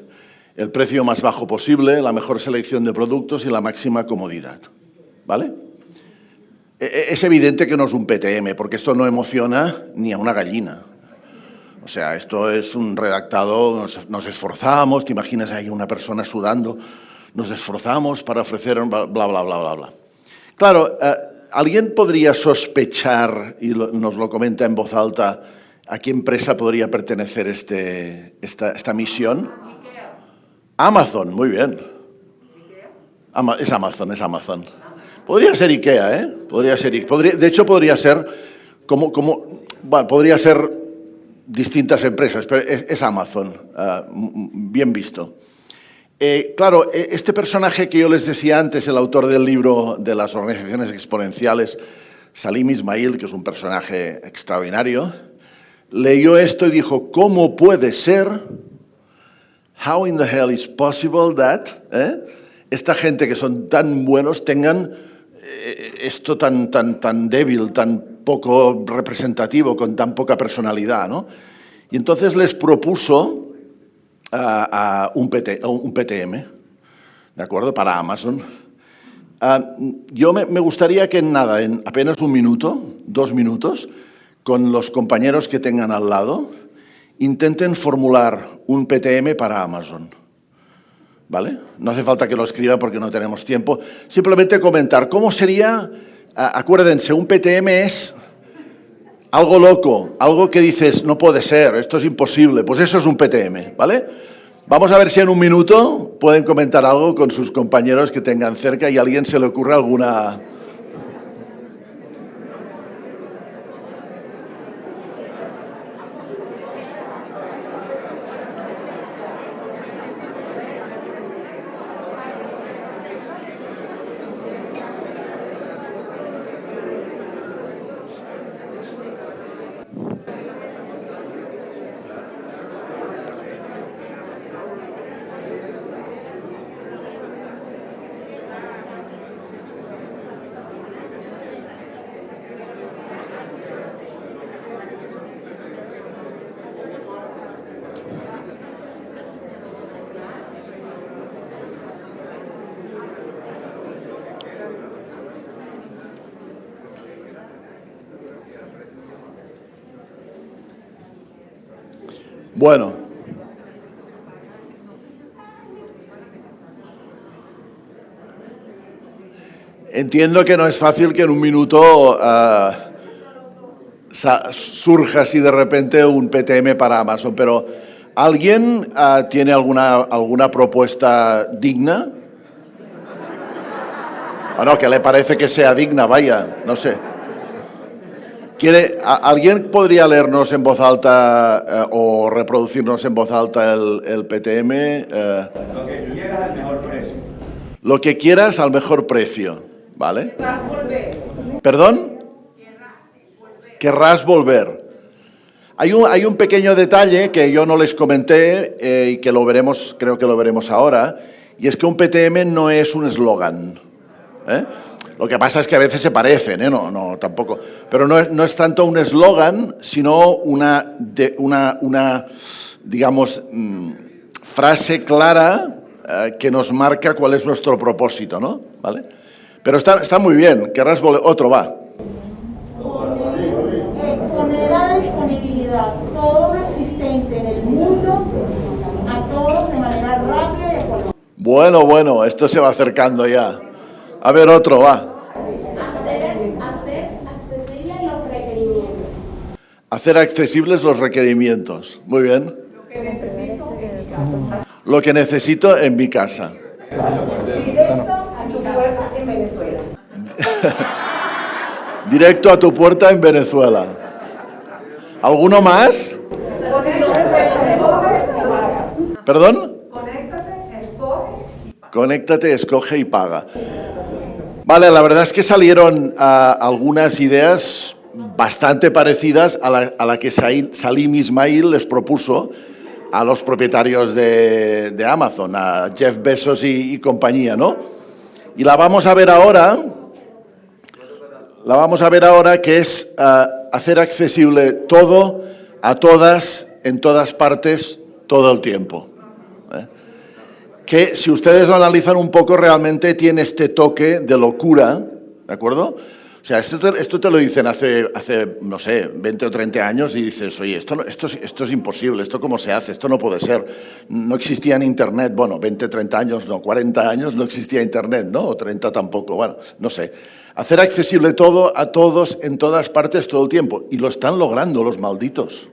el precio más bajo posible, la mejor selección de productos y la máxima comodidad, ¿vale? Es evidente que no es un PTM, porque esto no emociona ni a una gallina. O sea, esto es un redactado, nos esforzamos, te imaginas ahí una persona sudando, nos esforzamos para ofrecer bla, bla, bla, bla, bla. Claro, alguien podría sospechar, y nos lo comenta en voz alta, a qué empresa podría pertenecer esta misión. Amazon, muy bien. Es Amazon. Podría ser IKEA, ¿eh? De hecho, podría ser podría ser distintas empresas, pero es Amazon. Bien visto. Claro, este personaje que yo les decía antes, el autor del libro de las organizaciones exponenciales, Salim Ismail, que es un personaje extraordinario, leyó esto y dijo, ¿cómo puede ser? How in the hell is possible that esta gente que son tan buenos tengan esto tan débil, tan poco representativo, con tan poca personalidad, ¿no? Y entonces les propuso un PTM, ¿de acuerdo? Para Amazon. Yo me gustaría que en apenas 1 minuto, 2 minutos, con los compañeros que tengan al lado, intenten formular un PTM para Amazon, ¿vale? No hace falta que lo escriba porque no tenemos tiempo. Simplemente comentar cómo sería acuérdense, un PTM es algo loco, algo que dices, no puede ser, esto es imposible. Pues eso es un PTM, ¿vale? Vamos a ver si en un minuto pueden comentar algo con sus compañeros que tengan cerca y a alguien se le ocurra alguna... Bueno. Entiendo que no es fácil que en un minuto surja así de repente un PTM para Amazon, pero ¿alguien tiene alguna propuesta digna? Bueno, que le parece que sea digna, vaya, no sé. ¿Alguien podría leernos en voz alta o reproducirnos en voz alta el PTM? Lo que quieras al mejor precio. Lo que quieras al mejor precio, ¿vale? Querrás volver. ¿Perdón? Querrás volver. Hay un pequeño detalle que yo no les comenté y que lo veremos, creo que lo veremos ahora, y es que un PTM no es un eslogan, ¿eh? Lo que pasa es que a veces se parecen, ¿eh? No, tampoco. Pero no es tanto un eslogan, sino una digamos, frase clara que nos marca cuál es nuestro propósito, ¿no? ¿Vale? Pero está muy bien. Querrás volver. Otro, va. Poner a la disponibilidad todo lo existente en el mundo a todos de manera rápida y económica. Bueno, esto se va acercando ya. A ver, otro, va. Hacer accesibles los requerimientos. Muy bien. Lo que necesito en mi casa. Directo a tu puerta en Venezuela. Directo a tu puerta en Venezuela. ¿Alguno más? ¿Perdón? Conéctate, escoge y paga. Vale, la verdad es que salieron algunas ideas bastante parecidas a la que Salim Ismail les propuso a los propietarios de Amazon, a Jeff Bezos y compañía, ¿no? Y la vamos a ver ahora, que es hacer accesible todo, a todas, en todas partes, todo el tiempo. Que si ustedes lo analizan un poco, realmente tiene este toque de locura, ¿de acuerdo? O sea, esto te lo dicen hace, no sé, 20 o 30 años y dices, oye, esto es imposible, ¿esto cómo se hace? Esto no puede ser. No existía en Internet, bueno, 20, 30 años, no, 40 años no existía Internet, ¿no? O 30 tampoco, bueno, no sé. Hacer accesible todo a todos, en todas partes, todo el tiempo. Y lo están logrando los malditos.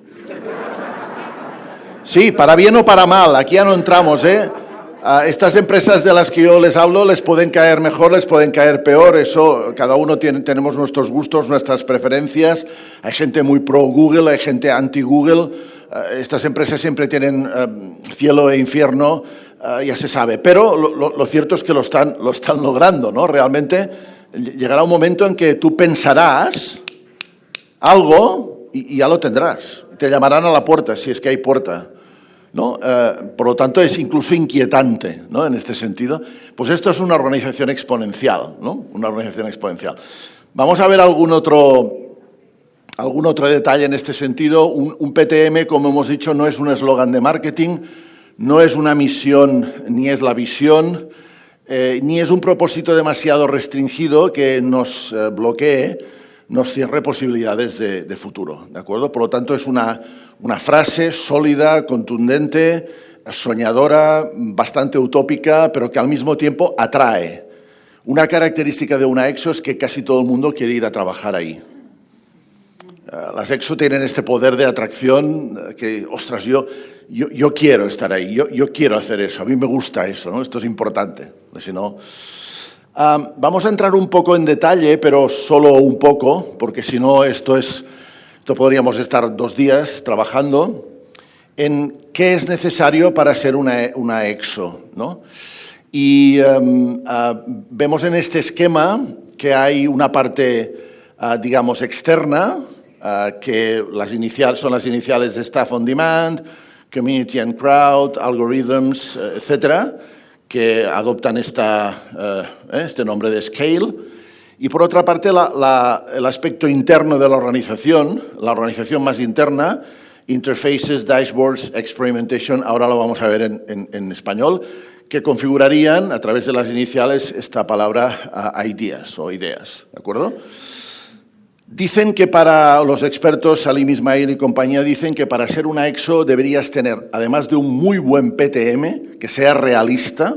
Sí, para bien o para mal, aquí ya no entramos, ¿eh? Estas empresas de las que yo les hablo les pueden caer mejor, les pueden caer peor, eso cada uno tenemos nuestros gustos, nuestras preferencias, hay gente muy pro Google, hay gente anti Google, estas empresas siempre tienen cielo e infierno, ya se sabe, pero lo cierto es que lo están logrando, ¿no? Realmente llegará un momento en que tú pensarás algo y ya lo tendrás, te llamarán a la puerta si es que hay puerta, ¿no? Por lo tanto, es incluso inquietante, ¿no? En este sentido. Pues esto es una organización exponencial, ¿no? Una organización exponencial. Vamos a ver algún otro detalle en este sentido. Un PTM, como hemos dicho, no es un eslogan de marketing, no es una misión ni es la visión, ni es un propósito demasiado restringido que nos bloquee, nos cierre posibilidades de futuro, ¿de acuerdo? Por lo tanto, es una frase sólida, contundente, soñadora, bastante utópica, pero que al mismo tiempo atrae. Una característica de una EXO es que casi todo el mundo quiere ir a trabajar ahí. Las EXO tienen este poder de atracción que, ostras, yo quiero estar ahí, yo quiero hacer eso, a mí me gusta eso, ¿no? Esto es importante, si no... vamos a entrar un poco en detalle, pero solo un poco, porque si no esto podríamos estar 2 días trabajando en qué es necesario para ser una EXO, ¿no? Y vemos en este esquema que hay una parte, digamos, externa, que son las iniciales de Staff on Demand, Community and Crowd, Algorithms, etcétera, que adoptan este nombre de Scale. Y por otra parte, el aspecto interno de la organización más interna, Interfaces, Dashboards, Experimentation, ahora lo vamos a ver en español, que configurarían a través de las iniciales esta palabra ideas o ideas, ¿de acuerdo? Dicen que para los expertos, Salim Ismail y compañía, dicen que para ser una EXO deberías tener, además de un muy buen PTM, que sea realista,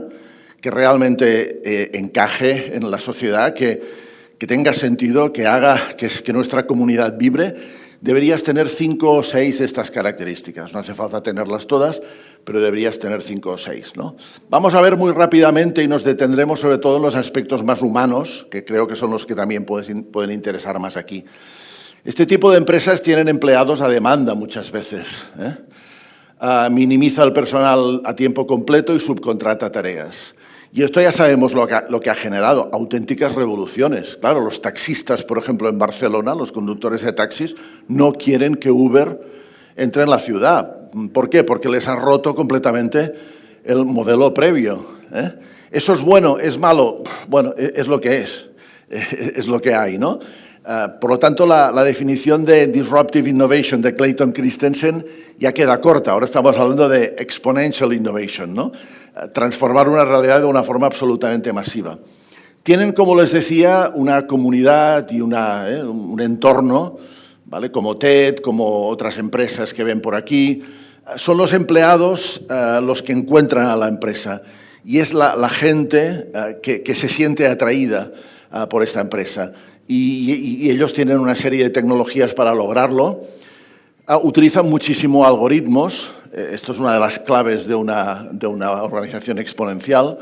que realmente encaje en la sociedad, que tenga sentido, que haga que nuestra comunidad vibre, deberías tener 5 o 6 de estas características. No hace falta tenerlas todas, pero deberías tener 5 o 6, ¿no? Vamos a ver muy rápidamente y nos detendremos sobre todo en los aspectos más humanos, que creo que son los que también pueden interesar más aquí. Este tipo de empresas tienen empleados a demanda muchas veces, minimiza el personal a tiempo completo y subcontrata tareas. Y esto ya sabemos lo que ha generado, auténticas revoluciones. Claro, los taxistas, por ejemplo, en Barcelona, los conductores de taxis, no quieren que Uber entre en la ciudad. ¿Por qué? Porque les han roto completamente el modelo previo. ¿Eso es bueno? ¿Es malo? Bueno, es lo que es lo que hay, ¿no? Por lo tanto, la definición de Disruptive Innovation de Clayton Christensen ya queda corta. Ahora estamos hablando de Exponential Innovation, ¿no? Transformar una realidad de una forma absolutamente masiva. Tienen, como les decía, una comunidad y un entorno, ¿vale? Como TED, como otras empresas que ven por aquí. Son los empleados los que encuentran a la empresa y es la gente que se siente atraída por esta empresa. Y ellos tienen una serie de tecnologías para lograrlo. Utilizan muchísimo algoritmos. Esto es una de las claves de una organización exponencial.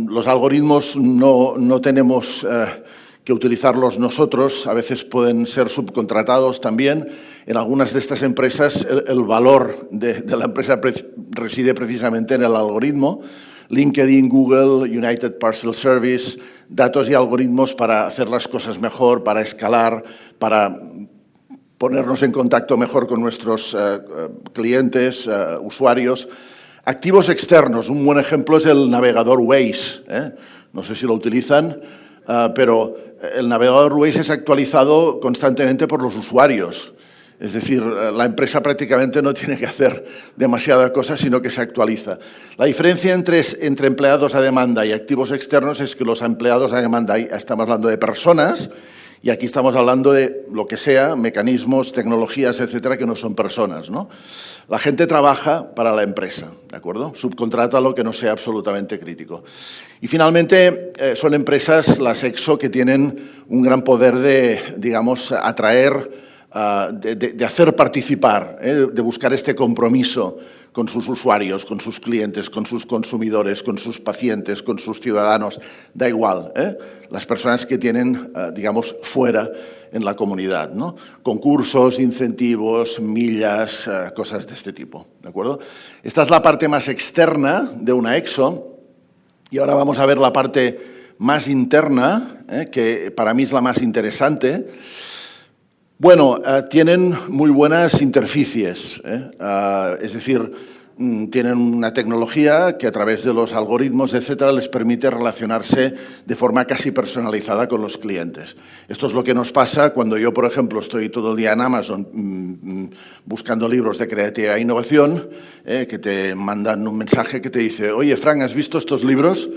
Los algoritmos no tenemos que utilizarlos nosotros. A veces pueden ser subcontratados también. En algunas de estas empresas el valor de la empresa reside precisamente en el algoritmo. LinkedIn, Google, United Parcel Service, datos y algoritmos para hacer las cosas mejor, para escalar, para ponernos en contacto mejor con nuestros clientes, usuarios. Activos externos, un buen ejemplo es el navegador Waze. No sé si lo utilizan, pero el navegador Waze es actualizado constantemente por los usuarios. Es decir, la empresa prácticamente no tiene que hacer demasiada cosa, sino que se actualiza. La diferencia entre empleados a demanda y activos externos es que los empleados a demanda, ahí estamos hablando de personas, y aquí estamos hablando de lo que sea, mecanismos, tecnologías, etcétera, que no son personas, ¿no? La gente trabaja para la empresa, ¿de acuerdo? Subcontrata lo que no sea absolutamente crítico. Y finalmente, son empresas, las EXO, que tienen un gran poder de, digamos, atraer, de hacer participar, de buscar este compromiso con sus usuarios, con sus clientes, con sus consumidores, con sus pacientes, con sus ciudadanos, da igual, las personas que tienen, digamos, fuera en la comunidad, ¿no? Concursos, incentivos, millas, cosas de este tipo, ¿de acuerdo? Esta es la parte más externa de una EXO y ahora vamos a ver la parte más interna, que para mí es la más interesante. Bueno, tienen muy buenas interfaces, es decir, tienen una tecnología que a través de los algoritmos, etcétera, les permite relacionarse de forma casi personalizada con los clientes. Esto es lo que nos pasa cuando yo, por ejemplo, estoy todo el día en Amazon buscando libros de creatividad e innovación, que te mandan un mensaje que te dice, oye, Frank, ¿has visto estos libros?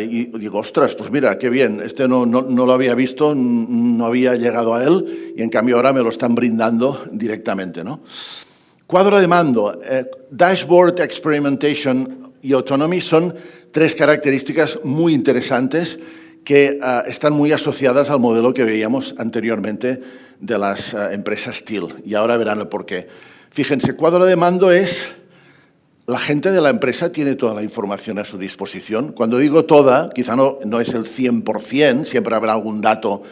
Y digo, ostras, pues mira, qué bien, este no lo había visto, no había llegado a él y en cambio ahora me lo están brindando directamente, ¿no? Cuadro de mando, Dashboard Experimentation, y autonomy son tres características muy interesantes que están muy asociadas al modelo que veíamos anteriormente de las empresas Steel. Y ahora verán el porqué. Fíjense, cuadro de mando es... La gente de la empresa tiene toda la información a su disposición. Cuando digo toda, quizá no es el 100%, siempre habrá algún dato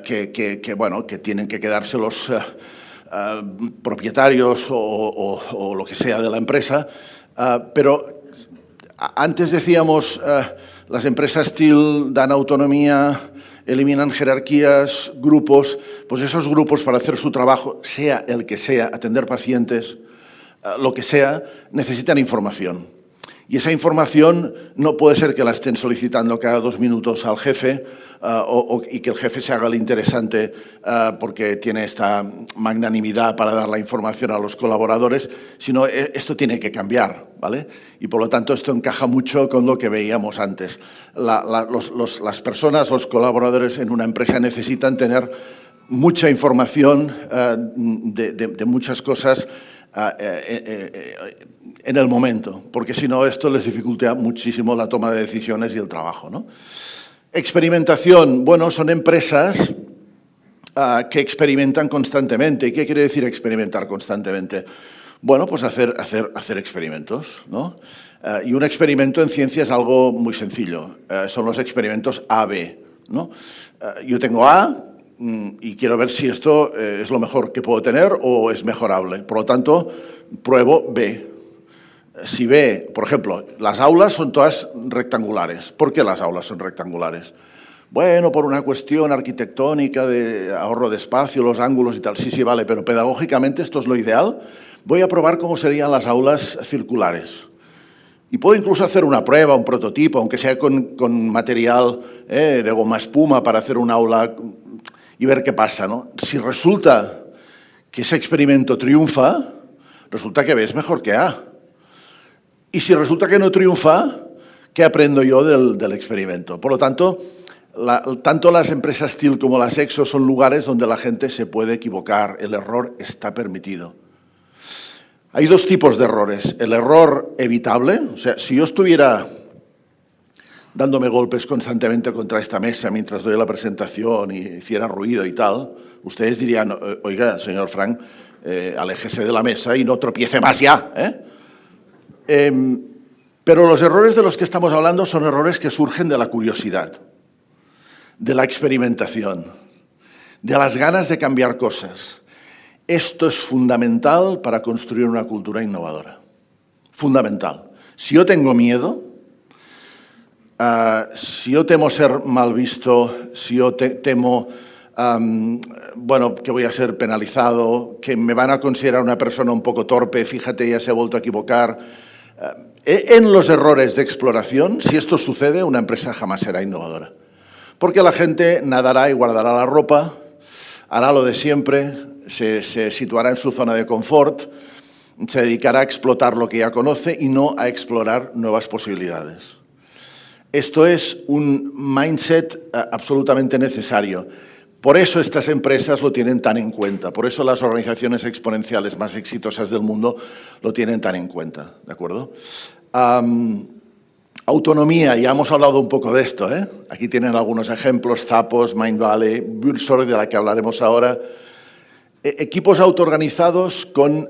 que tienen que quedarse los propietarios o lo que sea de la empresa, pero antes decíamos las empresas Steel dan autonomía, eliminan jerarquías, grupos, pues esos grupos para hacer su trabajo, sea el que sea, atender pacientes, lo que sea, necesitan información. Y esa información no puede ser que la estén solicitando cada 2 minutos al jefe y que el jefe se haga el interesante porque tiene esta magnanimidad para dar la información a los colaboradores, sino esto tiene que cambiar, ¿vale? Y por lo tanto esto encaja mucho con lo que veíamos antes. Las personas, los colaboradores en una empresa necesitan tener mucha información de muchas cosas en el momento, porque si no esto les dificulta muchísimo la toma de decisiones y el trabajo, ¿no? Experimentación, bueno, son empresas que experimentan constantemente. ¿Y qué quiere decir experimentar constantemente? Bueno, pues hacer experimentos, ¿no? Y un experimento en ciencia es algo muy sencillo, son los experimentos A-B, ¿no? Yo tengo A, y quiero ver si esto es lo mejor que puedo tener o es mejorable. Por lo tanto, pruebo B. Si B, por ejemplo, las aulas son todas rectangulares. ¿Por qué las aulas son rectangulares? Bueno, por una cuestión arquitectónica de ahorro de espacio, los ángulos y tal. Sí, vale, pero pedagógicamente esto es lo ideal. Voy a probar cómo serían las aulas circulares. Y puedo incluso hacer una prueba, un prototipo, aunque sea con material de goma espuma para hacer un aula y ver qué pasa, ¿no? Si resulta que ese experimento triunfa, resulta que B es mejor que A. Y si resulta que no triunfa, ¿qué aprendo yo del experimento? Por lo tanto, tanto las empresas Steel como las Exo son lugares donde la gente se puede equivocar. El error está permitido. Hay 2 tipos de errores. El error evitable, o sea, si yo estuviera dándome golpes constantemente contra esta mesa mientras doy la presentación y hiciera ruido y tal, ustedes dirían, oiga, señor Frank, aléjese de la mesa y no tropiece más ya, pero los errores de los que estamos hablando son errores que surgen de la curiosidad, de la experimentación, de las ganas de cambiar cosas. Esto es fundamental para construir una cultura innovadora. Fundamental. Si yo tengo miedo, si yo temo ser mal visto, si yo temo, que voy a ser penalizado, que me van a considerar una persona un poco torpe, fíjate, ya se ha vuelto a equivocar. En los errores de exploración, si esto sucede, una empresa jamás será innovadora. Porque la gente nadará y guardará la ropa, hará lo de siempre, se situará en su zona de confort, se dedicará a explotar lo que ya conoce y no a explorar nuevas posibilidades. Esto es un mindset absolutamente necesario. Por eso estas empresas lo tienen tan en cuenta, por eso las organizaciones exponenciales más exitosas del mundo lo tienen tan en cuenta, ¿de acuerdo? Autonomía, ya hemos hablado un poco de esto, ¿eh? Aquí tienen algunos ejemplos, Zappos, Mindvalley, Bursor, de la que hablaremos ahora. Equipos autoorganizados con,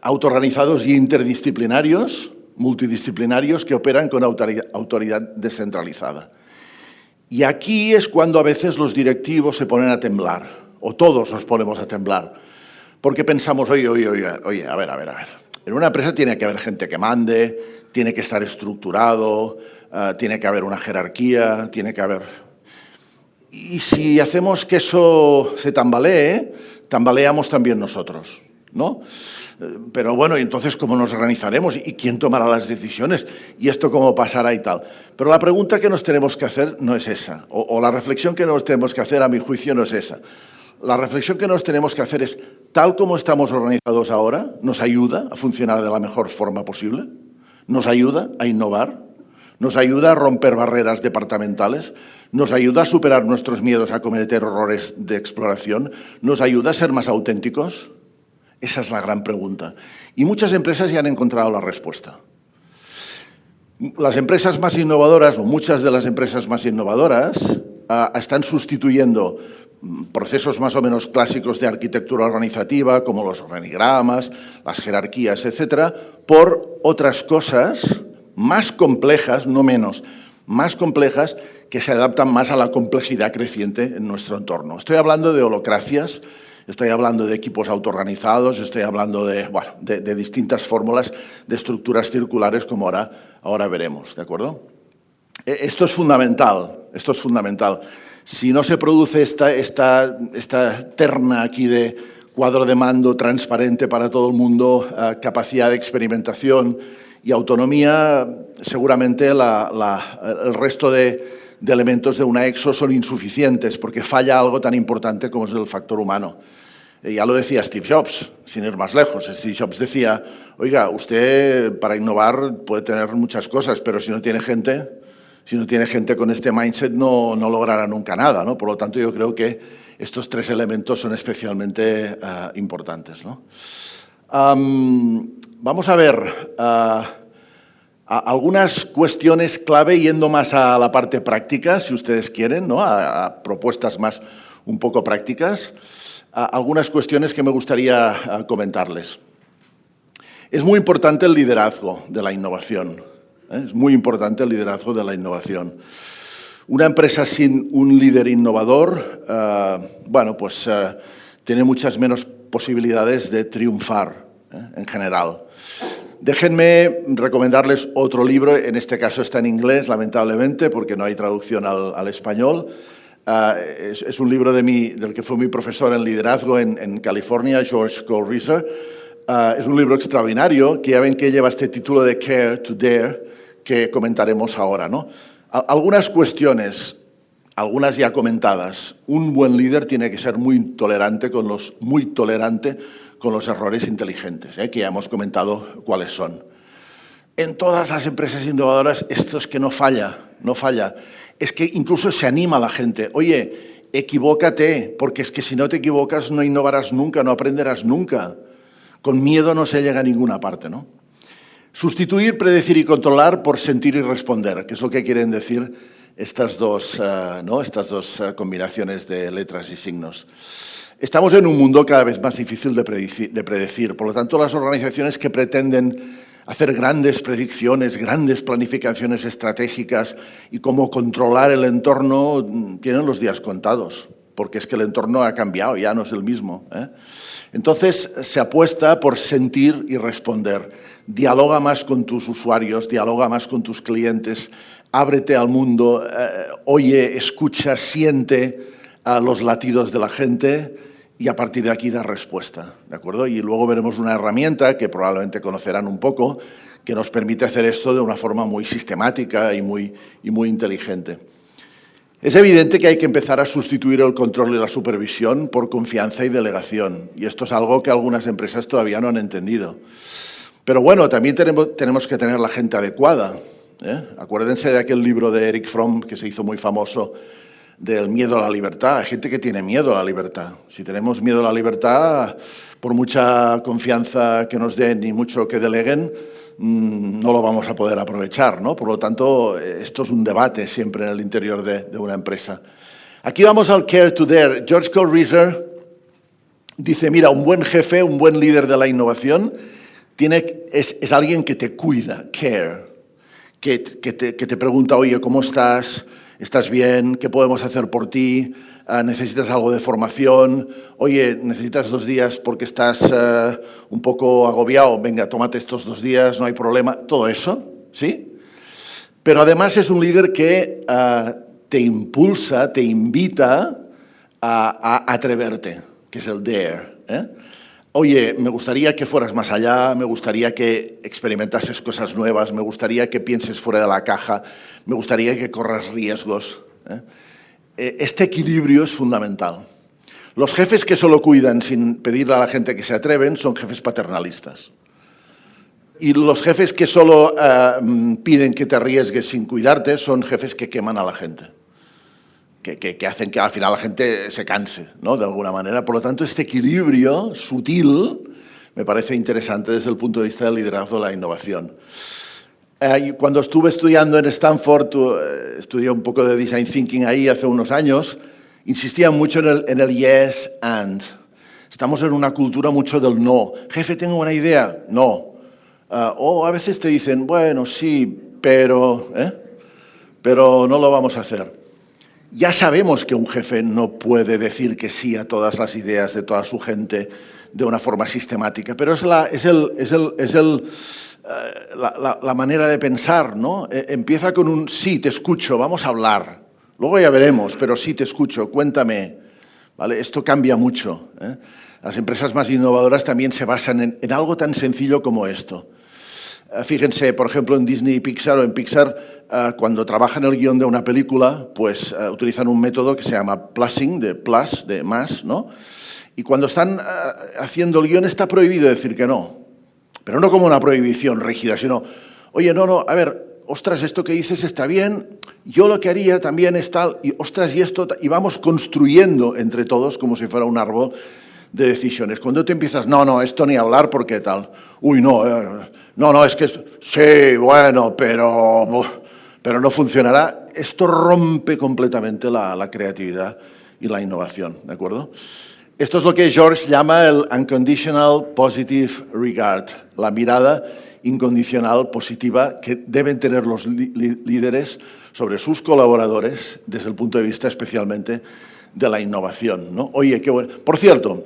autoorganizados y interdisciplinarios, multidisciplinarios, que operan con autoridad descentralizada. Y aquí es cuando a veces los directivos se ponen a temblar, o todos nos ponemos a temblar, porque pensamos, oye, a ver. En una empresa tiene que haber gente que mande, tiene que estar estructurado, tiene que haber una jerarquía, tiene que haber... Y si hacemos que eso se tambalee, tambaleamos también nosotros, ¿no? Pero bueno, ¿y entonces cómo nos organizaremos? ¿Y quién tomará las decisiones? ¿Y esto cómo pasará y tal? Pero la pregunta que nos tenemos que hacer no es esa, o la reflexión que nos tenemos que hacer, a mi juicio, no es esa. La reflexión que nos tenemos que hacer es, tal como estamos organizados ahora, ¿nos ayuda a funcionar de la mejor forma posible? ¿Nos ayuda a innovar? ¿Nos ayuda a romper barreras departamentales? ¿Nos ayuda a superar nuestros miedos a cometer errores de exploración? ¿Nos ayuda a ser más auténticos? Esa es la gran pregunta. Y muchas empresas ya han encontrado la respuesta. Las empresas más innovadoras, o muchas de las empresas más innovadoras, están sustituyendo procesos más o menos clásicos de arquitectura organizativa, como los organigramas, las jerarquías, etcétera, por otras cosas más complejas, no menos, más complejas, que se adaptan más a la complejidad creciente en nuestro entorno. Estoy hablando de holocracias, estoy hablando de equipos autoorganizados, estoy hablando de distintas fórmulas de estructuras circulares, como ahora veremos, ¿de acuerdo? Esto es fundamental, esto es fundamental. Si no se produce esta terna aquí de cuadro de mando transparente para todo el mundo, capacidad de experimentación y autonomía, seguramente el resto de elementos de una EXO son insuficientes, porque falla algo tan importante como es el factor humano. Ya lo decía Steve Jobs, sin ir más lejos. Steve Jobs decía, oiga, usted para innovar puede tener muchas cosas, pero si no tiene gente con este mindset no logrará nunca nada, ¿no? Por lo tanto, yo creo que estos tres elementos son especialmente importantes, ¿no? Vamos a ver algunas cuestiones clave, yendo más a la parte práctica, si ustedes quieren, ¿no? A propuestas más un poco prácticas. Algunas cuestiones que me gustaría comentarles. Es muy importante el liderazgo de la innovación. Es muy importante el liderazgo de la innovación. Una empresa sin un líder innovador, tiene muchas menos posibilidades de triunfar, en general. Déjenme recomendarles otro libro, en este caso está en inglés, lamentablemente, porque no hay traducción al español. Es un libro del que fue mi profesor en liderazgo en California, George Cole Reiser. Es un libro extraordinario, que ya ven que lleva este título de Care to Dare, que comentaremos ahora, ¿no? Algunas cuestiones, algunas ya comentadas. Un buen líder tiene que ser muy tolerante con los errores inteligentes, que ya hemos comentado cuáles son. En todas las empresas innovadoras esto es que no falla. Es que incluso se anima a la gente. Oye, equivócate, porque es que si no te equivocas no innovarás nunca, no aprenderás nunca. Con miedo no se llega a ninguna parte, ¿no? Sustituir, predecir y controlar por sentir y responder, que es lo que quieren decir estas dos combinaciones de letras y signos. Estamos en un mundo cada vez más difícil de predecir. Por lo tanto, las organizaciones que pretenden hacer grandes predicciones, grandes planificaciones estratégicas y cómo controlar el entorno, tienen los días contados, porque es que el entorno ha cambiado, ya no es el mismo, ¿eh? Entonces, se apuesta por sentir y responder. Dialoga más con tus usuarios, dialoga más con tus clientes, ábrete al mundo, oye, escucha, siente los latidos de la gente y a partir de aquí da respuesta, ¿de acuerdo? Y luego veremos una herramienta que probablemente conocerán un poco, que nos permite hacer esto de una forma muy sistemática y muy inteligente. Es evidente que hay que empezar a sustituir el control y la supervisión por confianza y delegación, y esto es algo que algunas empresas todavía no han entendido. Pero bueno, también tenemos que tener la gente adecuada, ¿eh? Acuérdense de aquel libro de Eric Fromm que se hizo muy famoso, del miedo a la libertad. Hay gente que tiene miedo a la libertad. Si tenemos miedo a la libertad, por mucha confianza que nos den y mucho que deleguen, no lo vamos a poder aprovechar, ¿no? Por lo tanto, esto es un debate siempre en el interior de una empresa. Aquí vamos al Care to Dare. George Cole Reiser dice, mira, un buen jefe, un buen líder de la innovación es alguien que te cuida, care, que te pregunta, oye, ¿cómo estás? ¿Estás bien? ¿Qué podemos hacer por ti? ¿Necesitas algo de formación? Oye, ¿necesitas 2 días porque estás un poco agobiado? Venga, tómate estos 2 días, no hay problema. Todo eso, ¿sí? Pero además es un líder que te impulsa, te invita a atreverte, que es el dare, ¿eh? Oye, me gustaría que fueras más allá, me gustaría que experimentases cosas nuevas, me gustaría que pienses fuera de la caja, me gustaría que corras riesgos, ¿eh? Este equilibrio es fundamental. Los jefes que solo cuidan sin pedirle a la gente que se atreven son jefes paternalistas. Y los jefes que solo piden que te arriesgues sin cuidarte son jefes que queman a la gente. Que hacen que al final la gente se canse, ¿no? De alguna manera. Por lo tanto, este equilibrio sutil me parece interesante desde el punto de vista del liderazgo de la innovación. Cuando estuve estudiando en Stanford, estudié un poco de Design Thinking ahí hace unos años, insistía mucho en el yes and. Estamos en una cultura mucho del no. Jefe, tengo una idea. No. O a veces te dicen, bueno, sí, pero no lo vamos a hacer. Ya sabemos que un jefe no puede decir que sí a todas las ideas de toda su gente de una forma sistemática, pero es la manera de pensar, ¿no? Empieza con un sí, te escucho, vamos a hablar. Luego ya veremos, pero sí te escucho, cuéntame. ¿Vale? Esto cambia mucho. Las empresas más innovadoras también se basan en algo tan sencillo como esto. Fíjense, por ejemplo, en Disney y Pixar o en Pixar, cuando trabajan el guión de una película, pues utilizan un método que se llama plusing, de más, ¿no? Y cuando están haciendo el guión está prohibido decir que no. Pero no como una prohibición rígida, sino, oye, no, a ver, ostras, esto que dices está bien, yo lo que haría también es tal, y ostras, y esto, y vamos construyendo entre todos como si fuera un árbol de decisiones. Cuando te empiezas, no, esto ni hablar porque tal, uy, no, es que, sí, bueno, pero no funcionará. Esto rompe completamente la creatividad y la innovación, ¿de acuerdo? Esto es lo que George llama el unconditional positive regard, la mirada incondicional positiva que deben tener los líderes sobre sus colaboradores desde el punto de vista especialmente de la innovación, ¿no? Oye, qué bueno. Por cierto,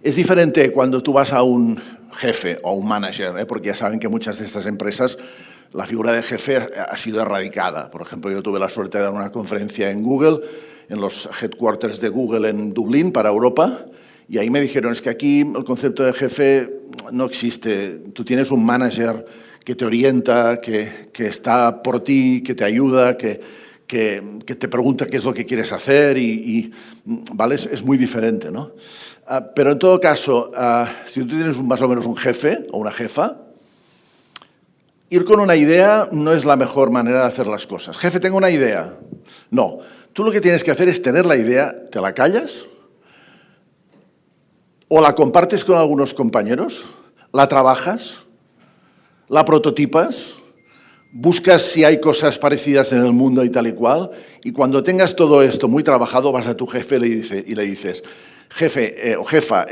es diferente cuando tú vas a un jefe o un manager, porque ya saben que muchas de estas empresas la figura de jefe ha sido erradicada. Por ejemplo, yo tuve la suerte de dar una conferencia en Google, en los headquarters de Google en Dublín para Europa, y ahí me dijeron, es que aquí el concepto de jefe no existe. Tú tienes un manager que te orienta, que está por ti, que te ayuda, que te pregunta qué es lo que quieres hacer ¿vale? Es muy diferente, ¿no? Pero en todo caso, si tú tienes más o menos un jefe o una jefa, ir con una idea no es la mejor manera de hacer las cosas. Jefe, tengo una idea. No. Tú lo que tienes que hacer es tener la idea, te la callas, o la compartes con algunos compañeros, la trabajas, la prototipas, buscas si hay cosas parecidas en el mundo y tal y cual, y cuando tengas todo esto muy trabajado vas a tu jefe y le dices, jefe o jefa,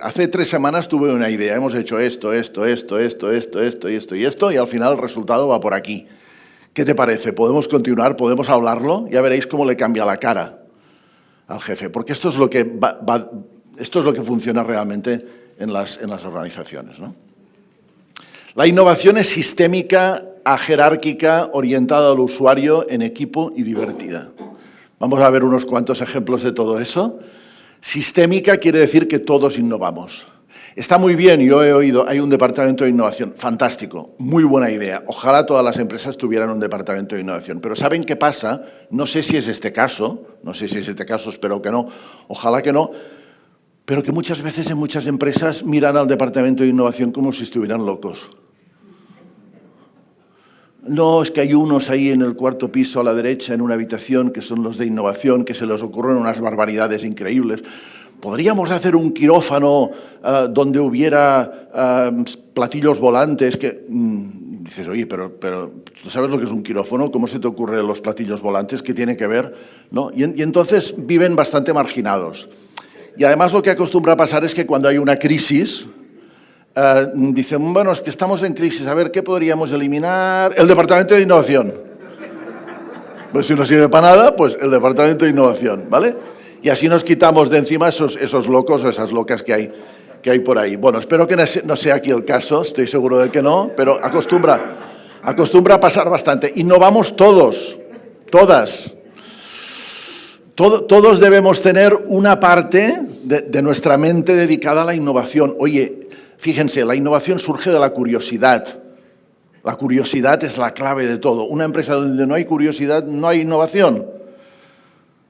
hace 3 semanas tuve una idea, hemos hecho esto, y al final el resultado va por aquí. ¿Qué te parece? ¿Podemos continuar? ¿Podemos hablarlo? Ya veréis cómo le cambia la cara al jefe, porque esto es lo que funciona realmente en las organizaciones, ¿no? La innovación es sistémica, ajerárquica, orientada al usuario, en equipo y divertida. Vamos a ver unos cuantos ejemplos de todo eso. Sistémica quiere decir que todos innovamos. Está muy bien, yo he oído, hay un departamento de innovación, fantástico, muy buena idea. Ojalá todas las empresas tuvieran un departamento de innovación. Pero ¿saben qué pasa? No sé si es este caso, espero que no, ojalá que no, pero que muchas veces en muchas empresas miran al departamento de innovación como si estuvieran locos. No, es que hay unos ahí en el 4º piso a la derecha, en una habitación, que son los de innovación, que se les ocurren unas barbaridades increíbles. ¿Podríamos hacer un quirófano donde hubiera platillos volantes? Dices, oye, pero ¿tú sabes lo que es un quirófano? ¿Cómo se te ocurren los platillos volantes? ¿Qué tiene que ver? ¿No? Y entonces viven bastante marginados. Y además lo que acostumbra a pasar es que cuando hay una crisis, dicen, bueno, es que estamos en crisis, a ver, ¿qué podríamos eliminar? El departamento de innovación. Pues si no sirve para nada, pues el departamento de innovación, ¿vale? Y así nos quitamos de encima esos locos o esas locas que hay por ahí. Bueno, espero que no sea aquí el caso, estoy seguro de que no, pero acostumbra a pasar bastante. Innovamos todos, todas. Todos debemos tener una parte de nuestra mente dedicada a la innovación. Oye, fíjense, la innovación surge de la curiosidad. La curiosidad es la clave de todo. Una empresa donde no hay curiosidad, no hay innovación.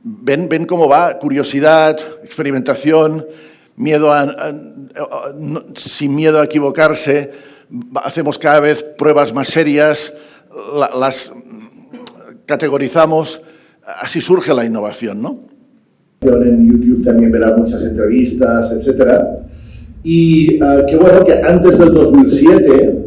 ¿Ven cómo va? Curiosidad, experimentación, sin miedo a equivocarse, hacemos cada vez pruebas más serias, las categorizamos, así surge la innovación, ¿no? En YouTube también verá muchas entrevistas, etcétera. y que bueno, que antes del 2007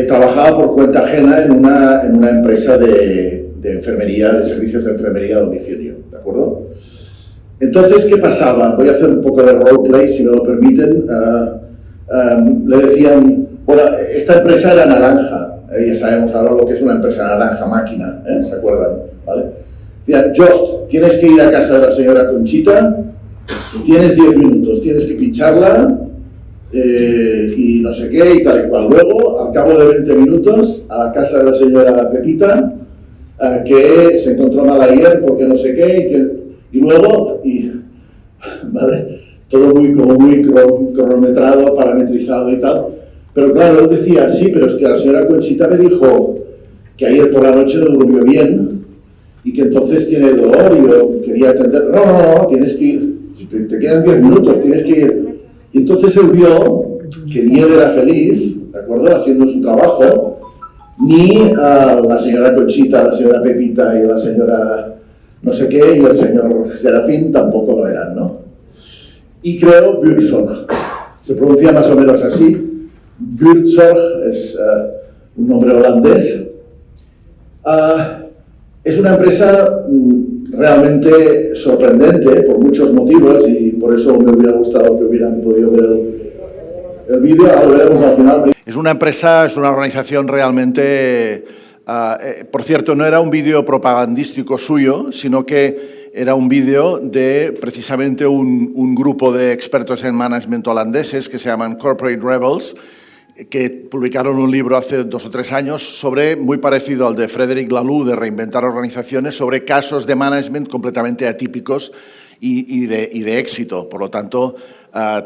trabajaba por cuenta ajena en una empresa de enfermería, de servicios de enfermería a domicilio, ¿de acuerdo? Entonces, ¿qué pasaba? Voy a hacer un poco de roleplay, si me lo permiten. Le decían, bueno, esta empresa era naranja, ya sabemos ahora lo que es una empresa naranja máquina, ¿se acuerdan? ¿Vale? Decían, Jost, tienes que ir a casa de la señora Conchita, tienes 10 minutos, tienes que pincharla, y no sé qué, y tal y cual. Luego, al cabo de 20 minutos, a la casa de la señora Pepita, que se encontró mal ayer porque no sé qué, y luego, ¿vale? Todo muy cronometrado, parametrizado y tal. Pero claro, él decía, sí, pero es que la señora Conchita me dijo que ayer por la noche no durmió bien y que entonces tiene dolor y yo quería atender. No, tienes que ir, si te quedan 10 minutos, tienes que ir. Y entonces él vio que ni él era feliz, ¿de acuerdo?, haciendo su trabajo, ni la señora Conchita, la señora Pepita y la señora no sé qué, y el señor Serafín tampoco lo eran, ¿no? Y creo Buurtzorg, se pronuncia más o menos así. Buurtzorg es un nombre holandés. Es una empresa realmente sorprendente por muchos motivos y por eso me hubiera gustado que hubieran podido ver el vídeo, lo veremos al final. Es una empresa, es una organización realmente... por cierto, no era un vídeo propagandístico suyo, sino que era un vídeo de precisamente un grupo de expertos en management holandeses que se llaman Corporate Rebels, que publicaron un libro hace 2 o 3 años sobre, muy parecido al de Frederic Laloux, de reinventar organizaciones, sobre casos de management completamente atípicos y de éxito. Por lo tanto,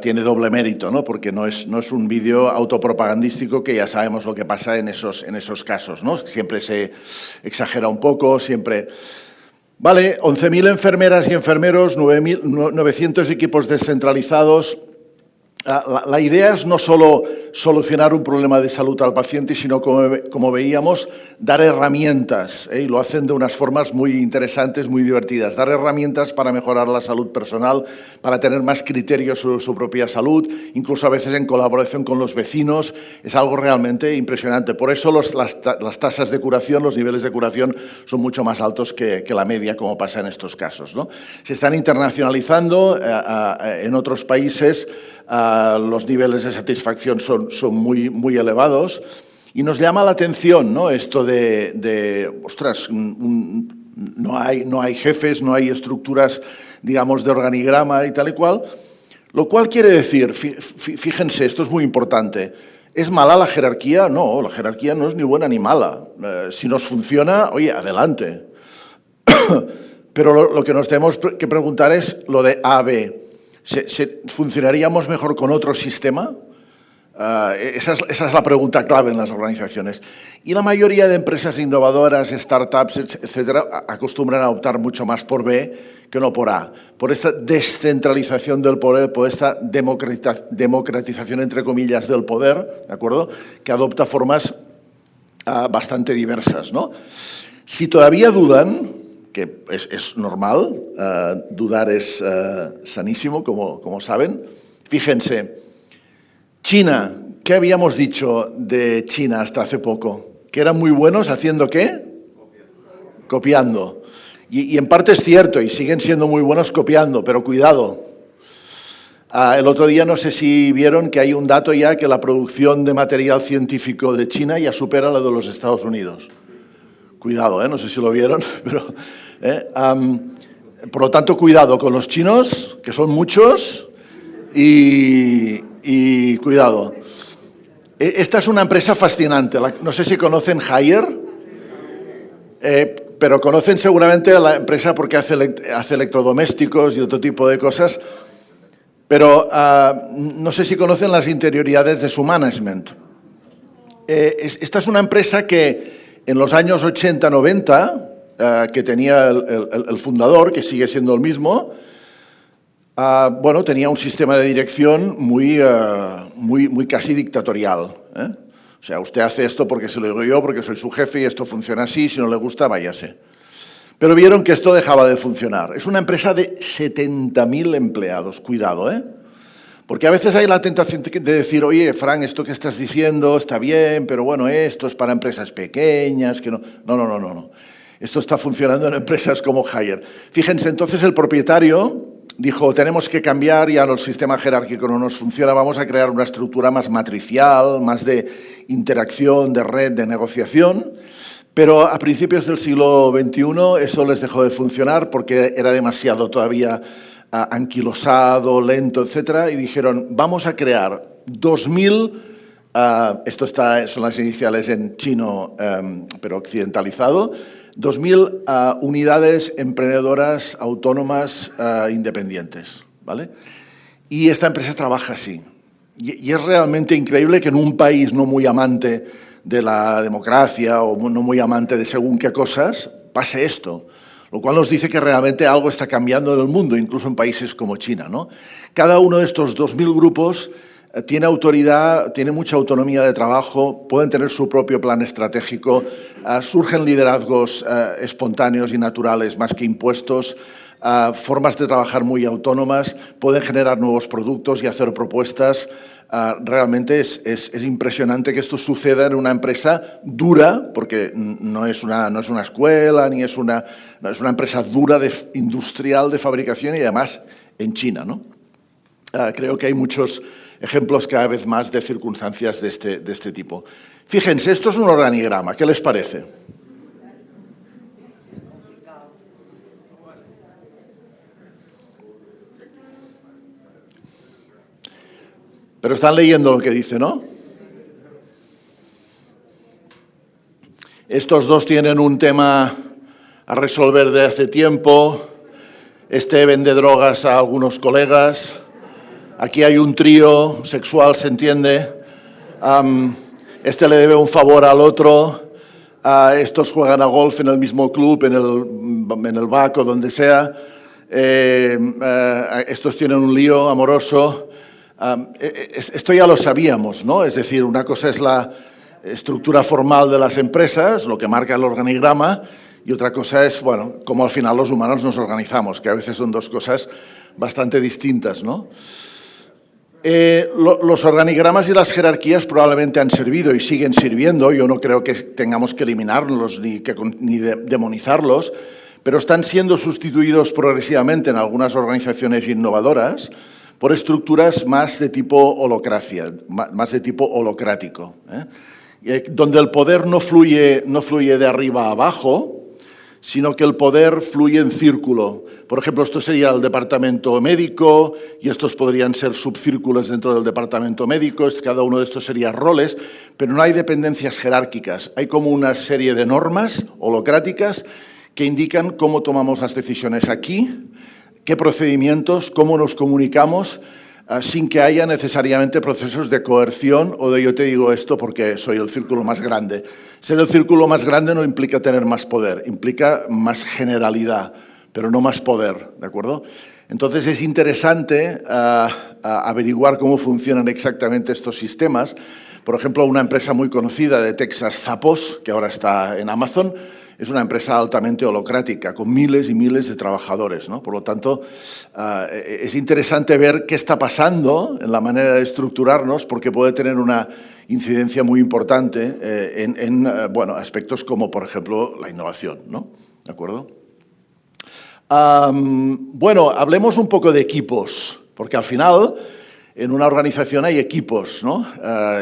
tiene doble mérito, ¿no? Porque no es un vídeo autopropagandístico, que ya sabemos lo que pasa en esos casos, ¿no? Siempre se exagera un poco, siempre... Vale, 11.000 enfermeras y enfermeros, 900 equipos descentralizados. La idea es no solo solucionar un problema de salud al paciente, sino, como veíamos, dar herramientas, y lo hacen de unas formas muy interesantes, muy divertidas. Dar herramientas para mejorar la salud personal, para tener más criterio sobre su propia salud, incluso a veces en colaboración con los vecinos. Es algo realmente impresionante. Por eso las tasas de curación, los niveles de curación son mucho más altos que la media, como pasa en estos casos, ¿no? Se están internacionalizando en otros países. Los niveles de satisfacción son muy elevados y nos llama la atención, ¿no? Esto de ostras, no hay jefes, no hay estructuras, digamos, de organigrama y tal y cual, lo cual quiere decir, fíjense, esto es muy importante, ¿es mala la jerarquía? No, la jerarquía no es ni buena ni mala. Si nos funciona, oye, adelante. Pero lo que nos tenemos que preguntar es lo de A a B. ¿Funcionaríamos mejor con otro sistema? Esa es la pregunta clave en las organizaciones. Y la mayoría de empresas innovadoras, startups, etcétera, acostumbran a optar mucho más por B que no por A. Por esta descentralización del poder, por esta democratización, entre comillas, del poder, ¿de acuerdo?, que adopta formas bastante diversas, ¿no? Si todavía dudan, que es normal, dudar es sanísimo, como saben. Fíjense, China, ¿qué habíamos dicho de China hasta hace poco? ¿Que eran muy buenos haciendo qué? Copiando. Y en parte es cierto, y siguen siendo muy buenos copiando, pero cuidado. El otro día no sé si vieron que hay un dato ya que la producción de material científico de China ya supera la de los Estados Unidos. Cuidado, no sé si lo vieron, pero... por lo tanto, cuidado con los chinos, que son muchos, y cuidado. Esta es una empresa fascinante. No sé si conocen Haier, pero conocen seguramente a la empresa porque hace electrodomésticos y otro tipo de cosas, pero no sé si conocen las interioridades de su management. Esta es una empresa que en los años 80-90, que tenía el fundador, que sigue siendo el mismo, bueno, tenía un sistema de dirección muy casi dictatorial. O sea, usted hace esto porque se lo digo yo, porque soy su jefe y esto funciona así, si no le gusta, váyase. Pero vieron que esto dejaba de funcionar. Es una empresa de 70.000 empleados, cuidado, Porque a veces hay la tentación de decir, oye, Fran, esto que estás diciendo está bien, pero bueno, esto es para empresas pequeñas, que no. No. Esto está funcionando en empresas como Haier. Fíjense, entonces el propietario dijo, tenemos que cambiar, ya el sistema jerárquico no nos funciona, vamos a crear una estructura más matricial, más de interacción, de red, de negociación. Pero a principios del siglo XXI eso les dejó de funcionar porque era demasiado todavía anquilosado, lento, etcétera, y dijeron, vamos a crear 2.000, son las iniciales en chino, pero occidentalizado, 2.000 unidades emprendedoras autónomas independientes, ¿vale? Y esta empresa trabaja así. Y es realmente increíble que en un país no muy amante de la democracia o no muy amante de según qué cosas, pase esto. Lo cual nos dice que realmente algo está cambiando en el mundo, incluso en países como China, ¿no? Cada uno de estos 2.000 grupos tiene autoridad, tiene mucha autonomía de trabajo, pueden tener su propio plan estratégico, surgen liderazgos espontáneos y naturales más que impuestos, formas de trabajar muy autónomas, pueden generar nuevos productos y hacer propuestas. Realmente es impresionante que esto suceda en una empresa dura, porque no es una escuela, no es una empresa dura, industrial de fabricación y además en China, ¿no? Creo que hay muchos ejemplos cada vez más de circunstancias de este tipo. Fíjense, esto es un organigrama, ¿qué les parece? Pero están leyendo lo que dice, ¿no? Estos dos tienen un tema a resolver de hace tiempo. Este vende drogas a algunos colegas. Aquí hay un trío sexual, ¿se entiende? Este le debe un favor al otro. Estos juegan a golf en el mismo club, en el BAC o donde sea. Estos tienen un lío amoroso. Esto ya lo sabíamos, ¿no? Es decir, una cosa es la estructura formal de las empresas, lo que marca el organigrama, y otra cosa es, bueno, cómo al final los humanos nos organizamos, que a veces son dos cosas bastante distintas, ¿no? Los organigramas y las jerarquías probablemente han servido y siguen sirviendo, yo no creo que tengamos que eliminarlos ni demonizarlos, pero están siendo sustituidos progresivamente en algunas organizaciones innovadoras por estructuras más de tipo holocracia, más de tipo holocrático, donde el poder no fluye de arriba a abajo, sino que el poder fluye en círculo. Por ejemplo, esto sería el departamento médico y estos podrían ser subcírculos dentro del departamento médico, cada uno de estos sería roles, pero no hay dependencias jerárquicas, hay como una serie de normas holocráticas que indican cómo tomamos las decisiones aquí, qué procedimientos, cómo nos comunicamos, sin que haya necesariamente procesos de coerción o de yo te digo esto porque soy el círculo más grande. Ser el círculo más grande no implica tener más poder, implica más generalidad, pero no más poder, ¿de acuerdo? Entonces es interesante averiguar cómo funcionan exactamente estos sistemas. Por ejemplo, una empresa muy conocida de Texas, Zappos, que ahora está en Amazon, es una empresa altamente holocrática, con miles y miles de trabajadores, ¿no? Por lo tanto, es interesante ver qué está pasando en la manera de estructurarnos, porque puede tener una incidencia muy importante en aspectos como, por ejemplo, la innovación, ¿no? ¿De acuerdo? Hablemos un poco de equipos, porque al final, en una organización hay equipos, ¿no?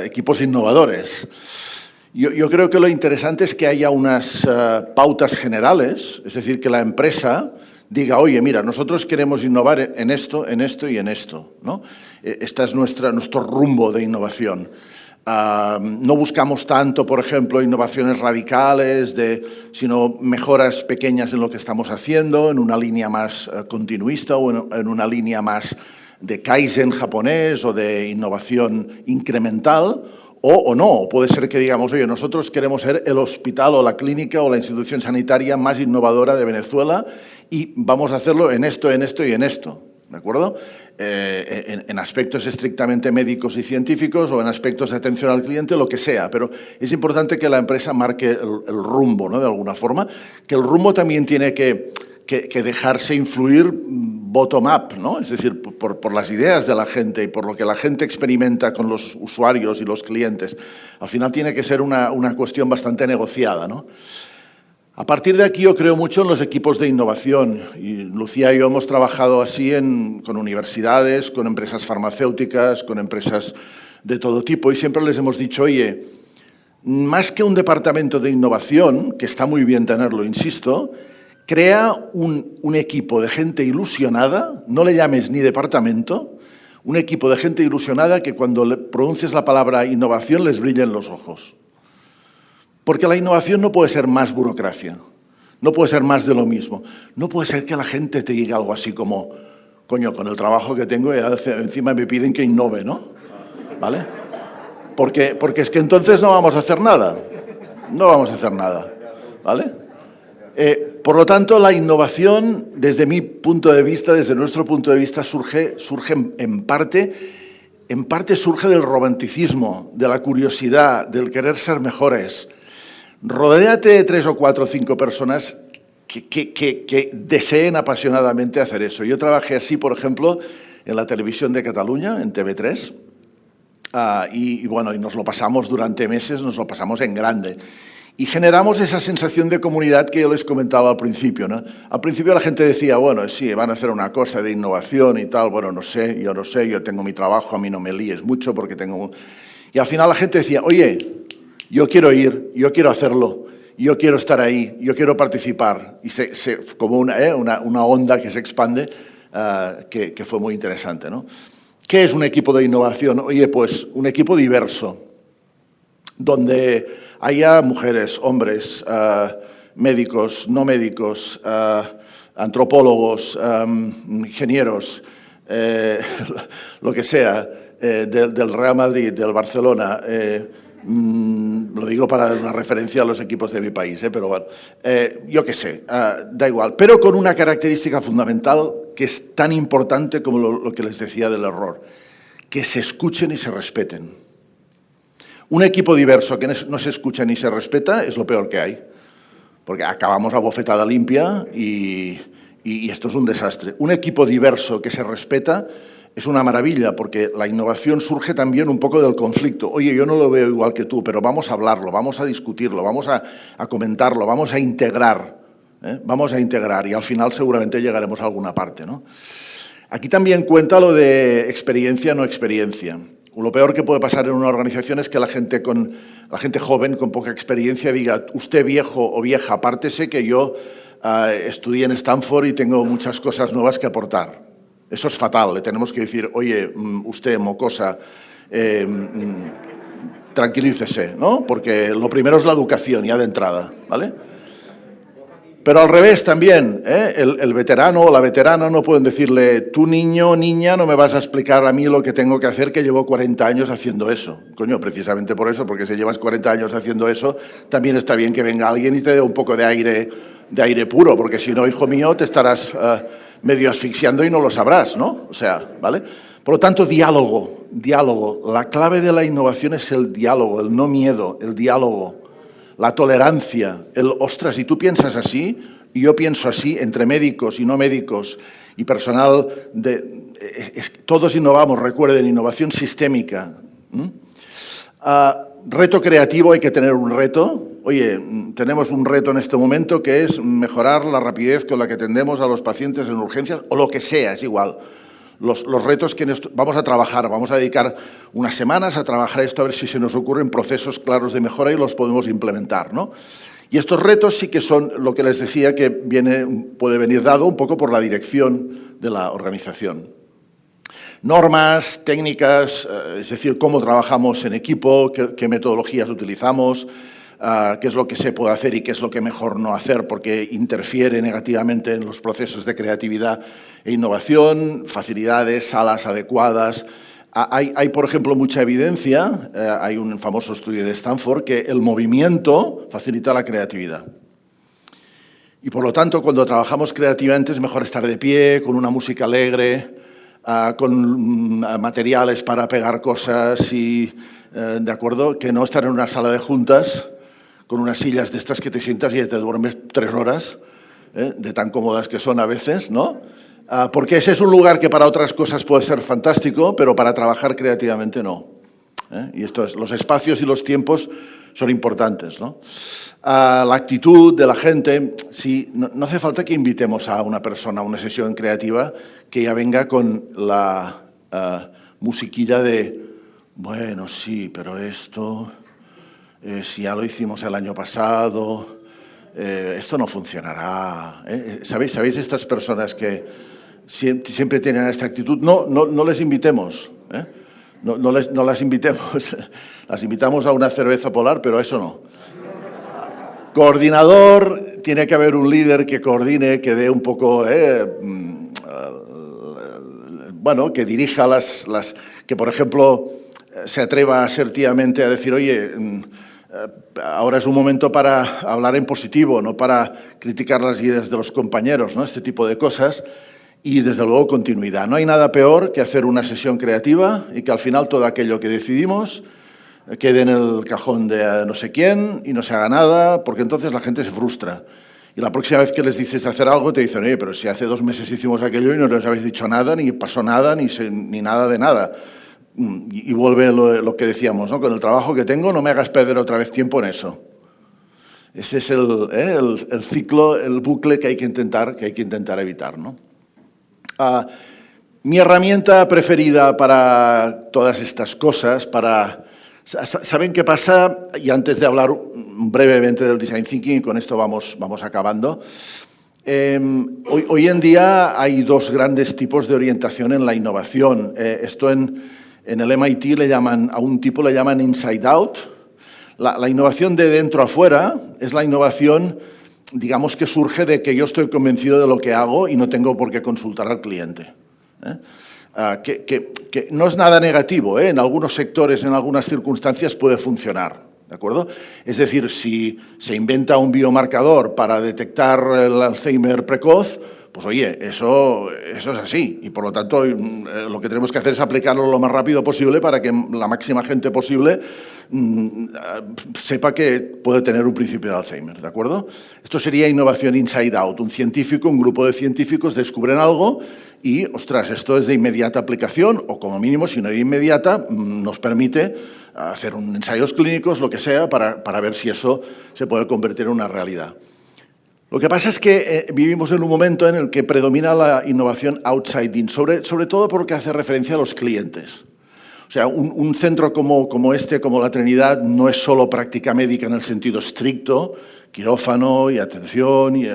Equipos innovadores. Yo creo que lo interesante es que haya unas pautas generales, es decir, que la empresa diga, oye, mira, nosotros queremos innovar en esto, en esto y en esto, ¿no? Este es nuestro rumbo de innovación. No buscamos tanto, por ejemplo, innovaciones radicales, sino mejoras pequeñas en lo que estamos haciendo, en una línea más continuista o en una línea más de Kaizen japonés o de innovación incremental, o no, puede ser que digamos, oye, nosotros queremos ser el hospital o la clínica o la institución sanitaria más innovadora de Venezuela y vamos a hacerlo en esto, en esto y en esto, ¿de acuerdo? En aspectos estrictamente médicos y científicos o en aspectos de atención al cliente, lo que sea, pero es importante que la empresa marque el rumbo, ¿no? De alguna forma, que el rumbo también tiene que dejarse influir bottom-up, ¿no? Es decir, por las ideas de la gente y por lo que la gente experimenta con los usuarios y los clientes. Al final tiene que ser una cuestión bastante negociada, ¿no? A partir de aquí yo creo mucho en los equipos de innovación y Lucía y yo hemos trabajado así con universidades, con empresas farmacéuticas, con empresas de todo tipo y siempre les hemos dicho, oye, más que un departamento de innovación, que está muy bien tenerlo, insisto, crea un equipo de gente ilusionada, no le llames ni departamento, un equipo de gente ilusionada que cuando le pronuncies la palabra innovación les brillen los ojos. Porque la innovación no puede ser más burocracia, no puede ser más de lo mismo. No puede ser que la gente te diga algo así como, coño, con el trabajo que tengo encima me piden que innove, ¿no? ¿Vale? Porque es que entonces no vamos a hacer nada, no vamos a hacer nada, ¿vale? Por lo tanto, la innovación, desde mi punto de vista, desde nuestro punto de vista, surge en parte surge del romanticismo, de la curiosidad, del querer ser mejores. Rodéate de 3 o 4 o 5 personas que deseen apasionadamente hacer eso. Yo trabajé así, por ejemplo, en la televisión de Cataluña, en TV3, y nos lo pasamos durante meses, nos lo pasamos en grande. Y generamos esa sensación de comunidad que yo les comentaba al principio, ¿no? Al principio la gente decía, bueno, sí, van a hacer una cosa de innovación y tal, bueno, no sé, yo tengo mi trabajo, a mí no me líes mucho porque tengo... Y al final la gente decía, oye, yo quiero ir, yo quiero hacerlo, yo quiero estar ahí, yo quiero participar. Y como una onda que se expande, que fue muy interesante, ¿no? ¿Qué es un equipo de innovación? Oye, pues un equipo diverso, donde haya mujeres, hombres, médicos, no médicos, antropólogos, ingenieros, lo que sea, del Real Madrid, del Barcelona, lo digo para dar una referencia a los equipos de mi país, pero bueno, yo qué sé, da igual, pero con una característica fundamental que es tan importante como lo que les decía del error, que se escuchen y se respeten. Un equipo diverso que no se escucha ni se respeta es lo peor que hay, porque acabamos a bofetada limpia y esto es un desastre. Un equipo diverso que se respeta es una maravilla, porque la innovación surge también un poco del conflicto. Oye, yo no lo veo igual que tú, pero vamos a hablarlo, vamos a discutirlo, vamos a comentarlo, vamos a integrar, vamos a integrar y al final seguramente llegaremos a alguna parte, ¿no? Aquí también cuenta lo de experiencia, no experiencia. Lo peor que puede pasar en una organización es que la gente joven, con poca experiencia, diga, usted viejo o vieja, apártese que yo estudié en Stanford y tengo muchas cosas nuevas que aportar. Eso es fatal, le tenemos que decir, oye, usted, mocosa, tranquilícese, ¿no? Porque lo primero es la educación, ya de entrada, ¿vale? Pero al revés también, el veterano o la veterana no pueden decirle, tú niño o niña no me vas a explicar a mí lo que tengo que hacer, que llevo 40 años haciendo eso. Coño, precisamente por eso, porque si llevas 40 años haciendo eso, también está bien que venga alguien y te dé un poco de aire puro, porque si no, hijo mío, te estarás medio asfixiando y no lo sabrás, ¿no? O sea, ¿vale? Por lo tanto, diálogo. La clave de la innovación es el diálogo, el no miedo, el diálogo. La tolerancia, ostras, si tú piensas así y yo pienso así, entre médicos y no médicos y personal, todos innovamos, recuerden, innovación sistémica. Reto creativo, hay que tener un reto. Oye, tenemos un reto en este momento que es mejorar la rapidez con la que atendemos a los pacientes en urgencias, o lo que sea, es igual. Los retos que vamos a trabajar, vamos a dedicar unas semanas a trabajar esto, a ver si se nos ocurren procesos claros de mejora y los podemos implementar, ¿no? Y estos retos sí que son lo que les decía que puede venir dado un poco por la dirección de la organización. Normas, técnicas, es decir, cómo trabajamos en equipo, qué metodologías utilizamos, qué es lo que se puede hacer y qué es lo que mejor no hacer porque interfiere negativamente en los procesos de creatividad e innovación, facilidades, salas adecuadas. Hay, por ejemplo, mucha evidencia, hay un famoso estudio de Stanford, que el movimiento facilita la creatividad. Y por lo tanto, cuando trabajamos creativamente es mejor estar de pie, con una música alegre, con materiales para pegar cosas ¿de acuerdo? Que no estar en una sala de juntas con unas sillas de estas que te sientas y te duermes 3 horas, de tan cómodas que son a veces, ¿no? porque ese es un lugar que para otras cosas puede ser fantástico, pero para trabajar creativamente no. Y esto es, los espacios y los tiempos son importantes, ¿no? La actitud de la gente, sí, no hace falta que invitemos a una persona a una sesión creativa que ya venga con la musiquilla de, bueno, sí, pero esto, si ya lo hicimos el año pasado, esto no funcionará. ¿Sabéis estas personas que siempre tienen esta actitud? No les invitemos, no las invitemos, las invitamos a una cerveza polar, pero a eso no. Coordinador, tiene que haber un líder que coordine, que dé un poco, bueno, que dirija que por ejemplo se atreva asertivamente a decir, oye, ahora es un momento para hablar en positivo, no para criticar las ideas de los compañeros, ¿no? Este tipo de cosas. Y desde luego continuidad. No hay nada peor que hacer una sesión creativa y que al final todo aquello que decidimos quede en el cajón de no sé quién y no se haga nada, porque entonces la gente se frustra. Y la próxima vez que les dices hacer algo te dicen, oye, pero si hace 2 meses hicimos aquello y no les habéis dicho nada, ni pasó nada, ni nada de nada. Y vuelve lo que decíamos, ¿no? Con el trabajo que tengo no me hagas perder otra vez tiempo en eso. Ese es el ciclo, el bucle que hay que intentar evitar, ¿no? Mi herramienta preferida para todas estas cosas, ¿saben qué pasa? Y antes de hablar brevemente del Design Thinking, y con esto vamos acabando, hoy en día hay 2 grandes tipos de orientación en la innovación. Esto en el MIT a un tipo le llaman Inside Out. La innovación de dentro a fuera es la innovación, digamos, que surge de que yo estoy convencido de lo que hago y no tengo por qué consultar al cliente. Que no es nada negativo, en algunos sectores, en algunas circunstancias puede funcionar, ¿de acuerdo? Es decir, si se inventa un biomarcador para detectar el Alzheimer precoz, pues oye, eso es así y por lo tanto lo que tenemos que hacer es aplicarlo lo más rápido posible para que la máxima gente posible sepa que puede tener un principio de Alzheimer, ¿de acuerdo? Esto sería innovación inside out. Un grupo de científicos descubren algo y, ostras, esto es de inmediata aplicación o como mínimo, si no es inmediata, nos permite hacer ensayos clínicos, lo que sea, para ver si eso se puede convertir en una realidad. Lo que pasa es que vivimos en un momento en el que predomina la innovación outside in, sobre todo porque hace referencia a los clientes. O sea, un centro como este, como la Trinidad, no es solo práctica médica en el sentido estricto, quirófano y atención y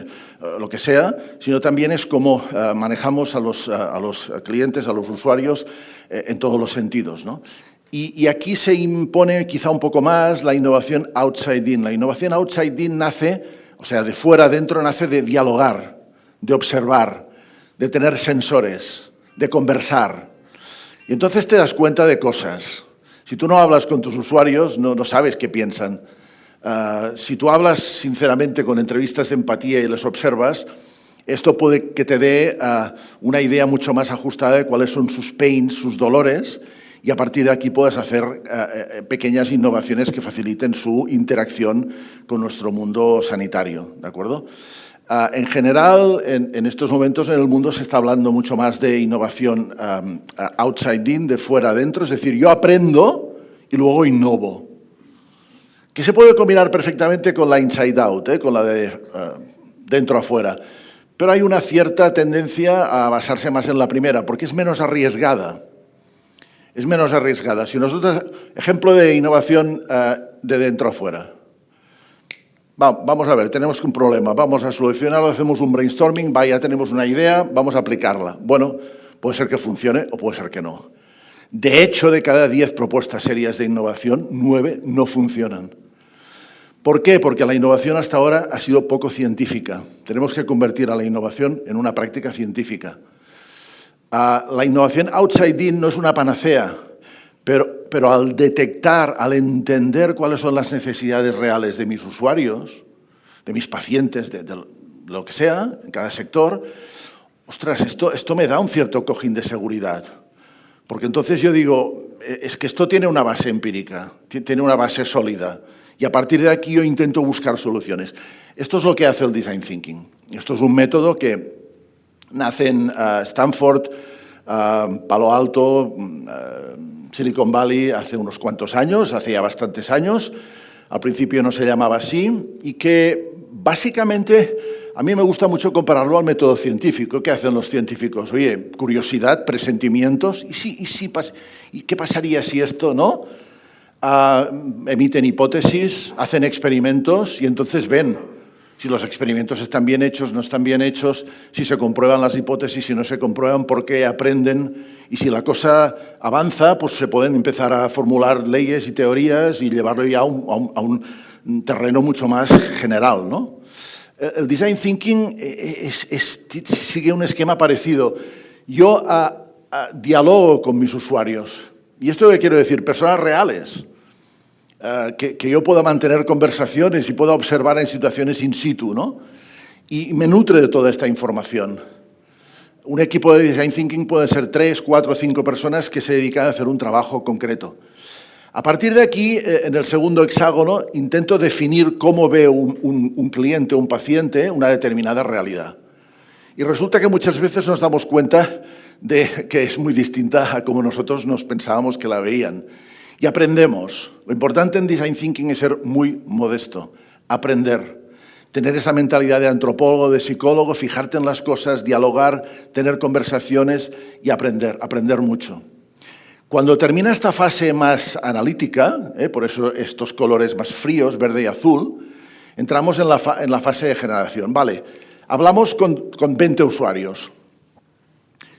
lo que sea, sino también es como manejamos a los clientes, a los usuarios en todos los sentidos, ¿no? Y aquí se impone quizá un poco más la innovación outside in. La innovación outside in nace, o sea, de fuera adentro, nace de dialogar, de observar, de tener sensores, de conversar. Y entonces te das cuenta de cosas. Si tú no hablas con tus usuarios, no sabes qué piensan. Si tú hablas sinceramente con entrevistas de empatía y les observas, esto puede que te dé una idea mucho más ajustada de cuáles son sus pains, sus dolores, y a partir de aquí puedes hacer pequeñas innovaciones que faciliten su interacción con nuestro mundo sanitario, ¿de acuerdo? En general, en estos momentos en el mundo se está hablando mucho más de innovación outside in, de fuera adentro, es decir, yo aprendo y luego innovo, que se puede combinar perfectamente con la inside out, con la de dentro afuera, pero hay una cierta tendencia a basarse más en la primera, porque es menos arriesgada. Es menos arriesgada. Si nosotros, ejemplo de innovación de dentro a fuera. Vamos a ver, tenemos un problema, vamos a solucionarlo, hacemos un brainstorming, ya tenemos una idea, vamos a aplicarla. Bueno, puede ser que funcione o puede ser que no. De hecho, de cada 10 propuestas serias de innovación, 9 no funcionan. ¿Por qué? Porque la innovación hasta ahora ha sido poco científica. Tenemos que convertir a la innovación en una práctica científica. La innovación outside in no es una panacea, pero al detectar, al entender cuáles son las necesidades reales de mis usuarios, de mis pacientes, de lo que sea, en cada sector, ostras, esto me da un cierto cojín de seguridad. Porque entonces yo digo, es que esto tiene una base empírica, tiene una base sólida, y a partir de aquí yo intento buscar soluciones. Esto es lo que hace el Design Thinking. Esto es un método que nace en Stanford, Palo Alto, Silicon Valley hace unos cuantos años, hace ya bastantes años. Al principio no se llamaba así y que básicamente a mí me gusta mucho compararlo al método científico. ¿Qué hacen los científicos? Oye, curiosidad, presentimientos. ¿Y qué pasaría si esto, no? Emiten hipótesis, hacen experimentos y entonces ven si los experimentos están bien hechos, no están bien hechos, si se comprueban las hipótesis, si no se comprueban, por qué aprenden. Y si la cosa avanza, pues se pueden empezar a formular leyes y teorías y llevarlo ya a un terreno mucho más general, ¿no? El design thinking sigue un esquema parecido. Yo dialogo con mis usuarios. ¿Y esto qué quiero decir? Personas reales. Que yo pueda mantener conversaciones y pueda observar en situaciones in situ, ¿no? Y me nutre de toda esta información. Un equipo de design thinking puede ser 3, 4, 5 personas que se dedican a hacer un trabajo concreto. A partir de aquí, en el segundo hexágono, intento definir cómo ve un cliente o un paciente una determinada realidad. Y resulta que muchas veces nos damos cuenta de que es muy distinta a como nosotros nos pensábamos que la veían. Y aprendemos. Lo importante en Design Thinking es ser muy modesto, aprender, tener esa mentalidad de antropólogo, de psicólogo, fijarte en las cosas, dialogar, tener conversaciones y aprender mucho. Cuando termina esta fase más analítica, por eso estos colores más fríos, verde y azul, entramos en la fase de generación. Vale, hablamos con 20 usuarios.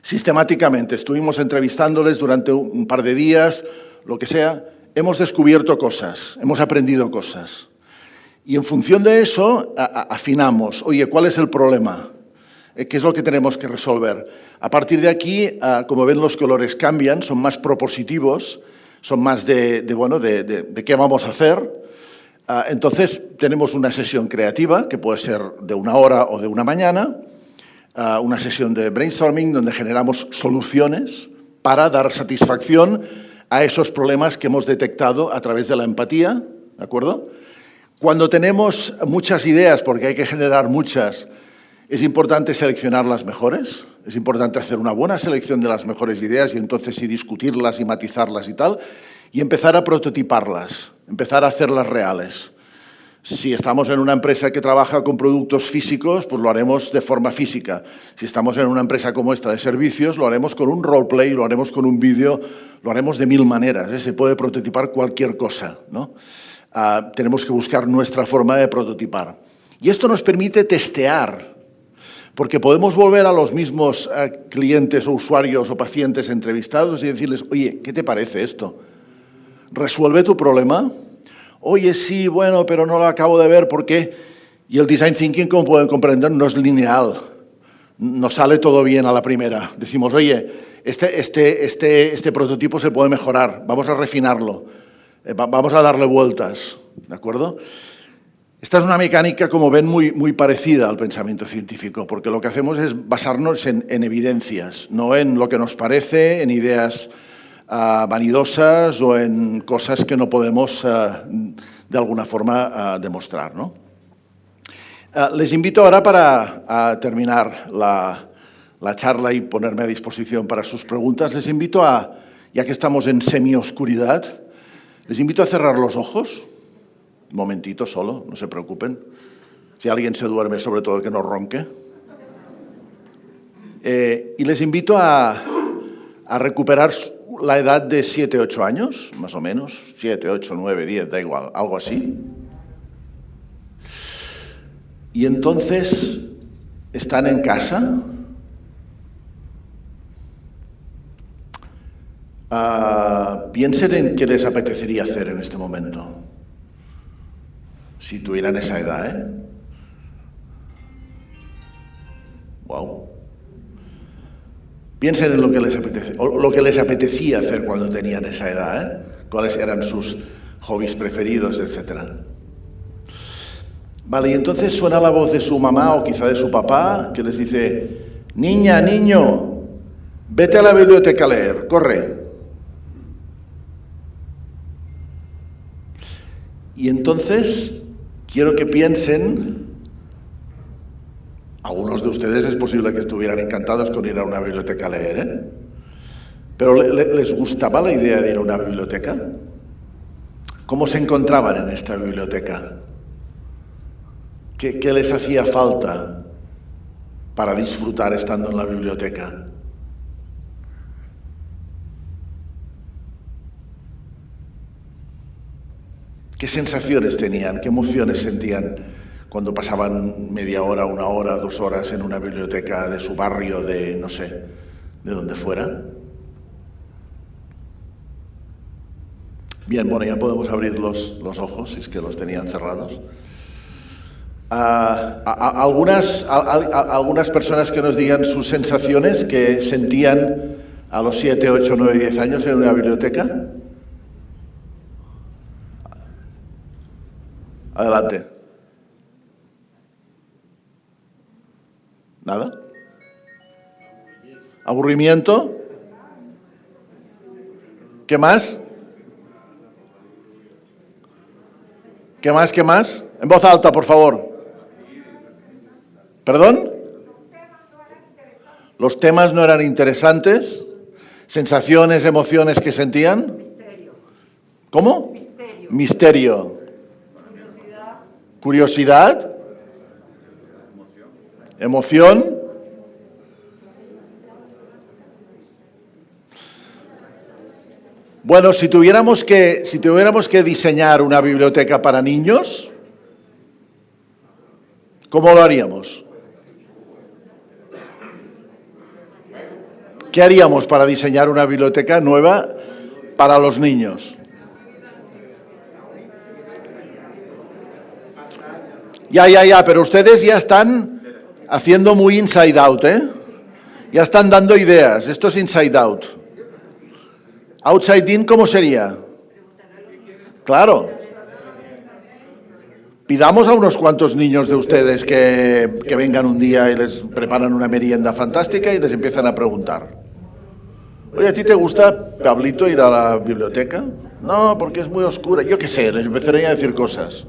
Sistemáticamente estuvimos entrevistándoles durante un par de días, lo que sea, hemos descubierto cosas, hemos aprendido cosas. Y en función de eso, afinamos. Oye, ¿cuál es el problema? ¿Qué es lo que tenemos que resolver? A partir de aquí, como ven, los colores cambian, son más propositivos, son más de qué vamos a hacer. Entonces, tenemos una sesión creativa, que puede ser de 1 hora o de 1 mañana, una sesión de brainstorming donde generamos soluciones para dar satisfacción a esos problemas que hemos detectado a través de la empatía, ¿de acuerdo? Cuando tenemos muchas ideas, porque hay que generar muchas, es importante seleccionar las mejores, es importante hacer una buena selección de las mejores ideas y entonces sí discutirlas y matizarlas y tal, y empezar a prototiparlas, empezar a hacerlas reales. Si estamos en una empresa que trabaja con productos físicos, pues lo haremos de forma física. Si estamos en una empresa como esta de servicios, lo haremos con un roleplay, lo haremos con un vídeo, lo haremos de 1000 maneras. Se puede prototipar cualquier cosa, ¿no? Tenemos que buscar nuestra forma de prototipar. Y esto nos permite testear, porque podemos volver a los mismos clientes o usuarios o pacientes entrevistados y decirles, oye, ¿qué te parece esto? ¿Resuelve tu problema? Oye, sí, bueno, pero no lo acabo de ver, ¿por qué? Y el Design Thinking, como pueden comprender, no es lineal. No sale todo bien a la primera. Decimos, oye, este prototipo se puede mejorar, vamos a refinarlo, vamos a darle vueltas, ¿de acuerdo? Esta es una mecánica, como ven, muy parecida al pensamiento científico, porque lo que hacemos es basarnos en evidencias, no en lo que nos parece, en ideas vanidosas o en cosas que no podemos de alguna forma demostrar, ¿no? Les invito ahora para terminar la charla y ponerme a disposición para sus preguntas, les invito ya que estamos en semioscuridad, les invito a cerrar los ojos, un momentito solo, no se preocupen. Si alguien se duerme, sobre todo que no ronque. Y les invito a recuperar la edad de 7, 8 años, más o menos, 7, 8, 9, 10, da igual, algo así. Y entonces están en casa. Piensen en qué les apetecería hacer en este momento, si tuvieran esa edad, ¿eh? Wow. Piensen en lo que les apetece, o lo que les apetecía hacer cuando tenían esa edad, ¿eh? Cuáles eran sus hobbies preferidos, etcétera. Vale, y entonces suena la voz de su mamá o quizá de su papá que les dice: niña, niño, vete a la biblioteca a leer, corre. Y entonces quiero que piensen Algunos de ustedes es posible que estuvieran encantados con ir a una biblioteca a leer, ¿eh? Pero ¿les gustaba la idea de ir a una biblioteca? ¿Cómo se encontraban en esta biblioteca? ¿Qué les hacía falta para disfrutar estando en la biblioteca? ¿Qué sensaciones tenían? ¿Qué emociones sentían cuando pasaban media hora, 1 hora, 2 horas en una biblioteca de su barrio, de no sé, de donde fuera? Bien, bueno, ya podemos abrir los ojos, si es que los tenían cerrados. Algunas personas que nos digan sus sensaciones que sentían a los 7, 8, 9, 10 años en una biblioteca. Adelante. ¿Nada? ¿Aburrimiento? ¿Qué más? ¿Qué más? ¿Qué más? En voz alta, por favor. ¿Perdón? ¿Los temas no eran interesantes? ¿Sensaciones, emociones que sentían? Misterio. ¿Cómo? Misterio. Misterio. Curiosidad. ¿Curiosidad? ¿Emoción? Bueno, si tuviéramos que diseñar una biblioteca para niños, ¿cómo lo haríamos? ¿Qué haríamos para diseñar una biblioteca nueva para los niños? Ya, pero ustedes ya están haciendo muy inside out, ¿eh? Ya están dando ideas. Esto es inside out. Outside in, ¿cómo sería? Claro. Pidamos a unos cuantos niños de ustedes que vengan un día y les preparan una merienda fantástica y les empiezan a preguntar. Oye, ¿a ti te gusta, Pablito, ir a la biblioteca? No, porque es muy oscura. Yo qué sé, les empezaría a decir cosas.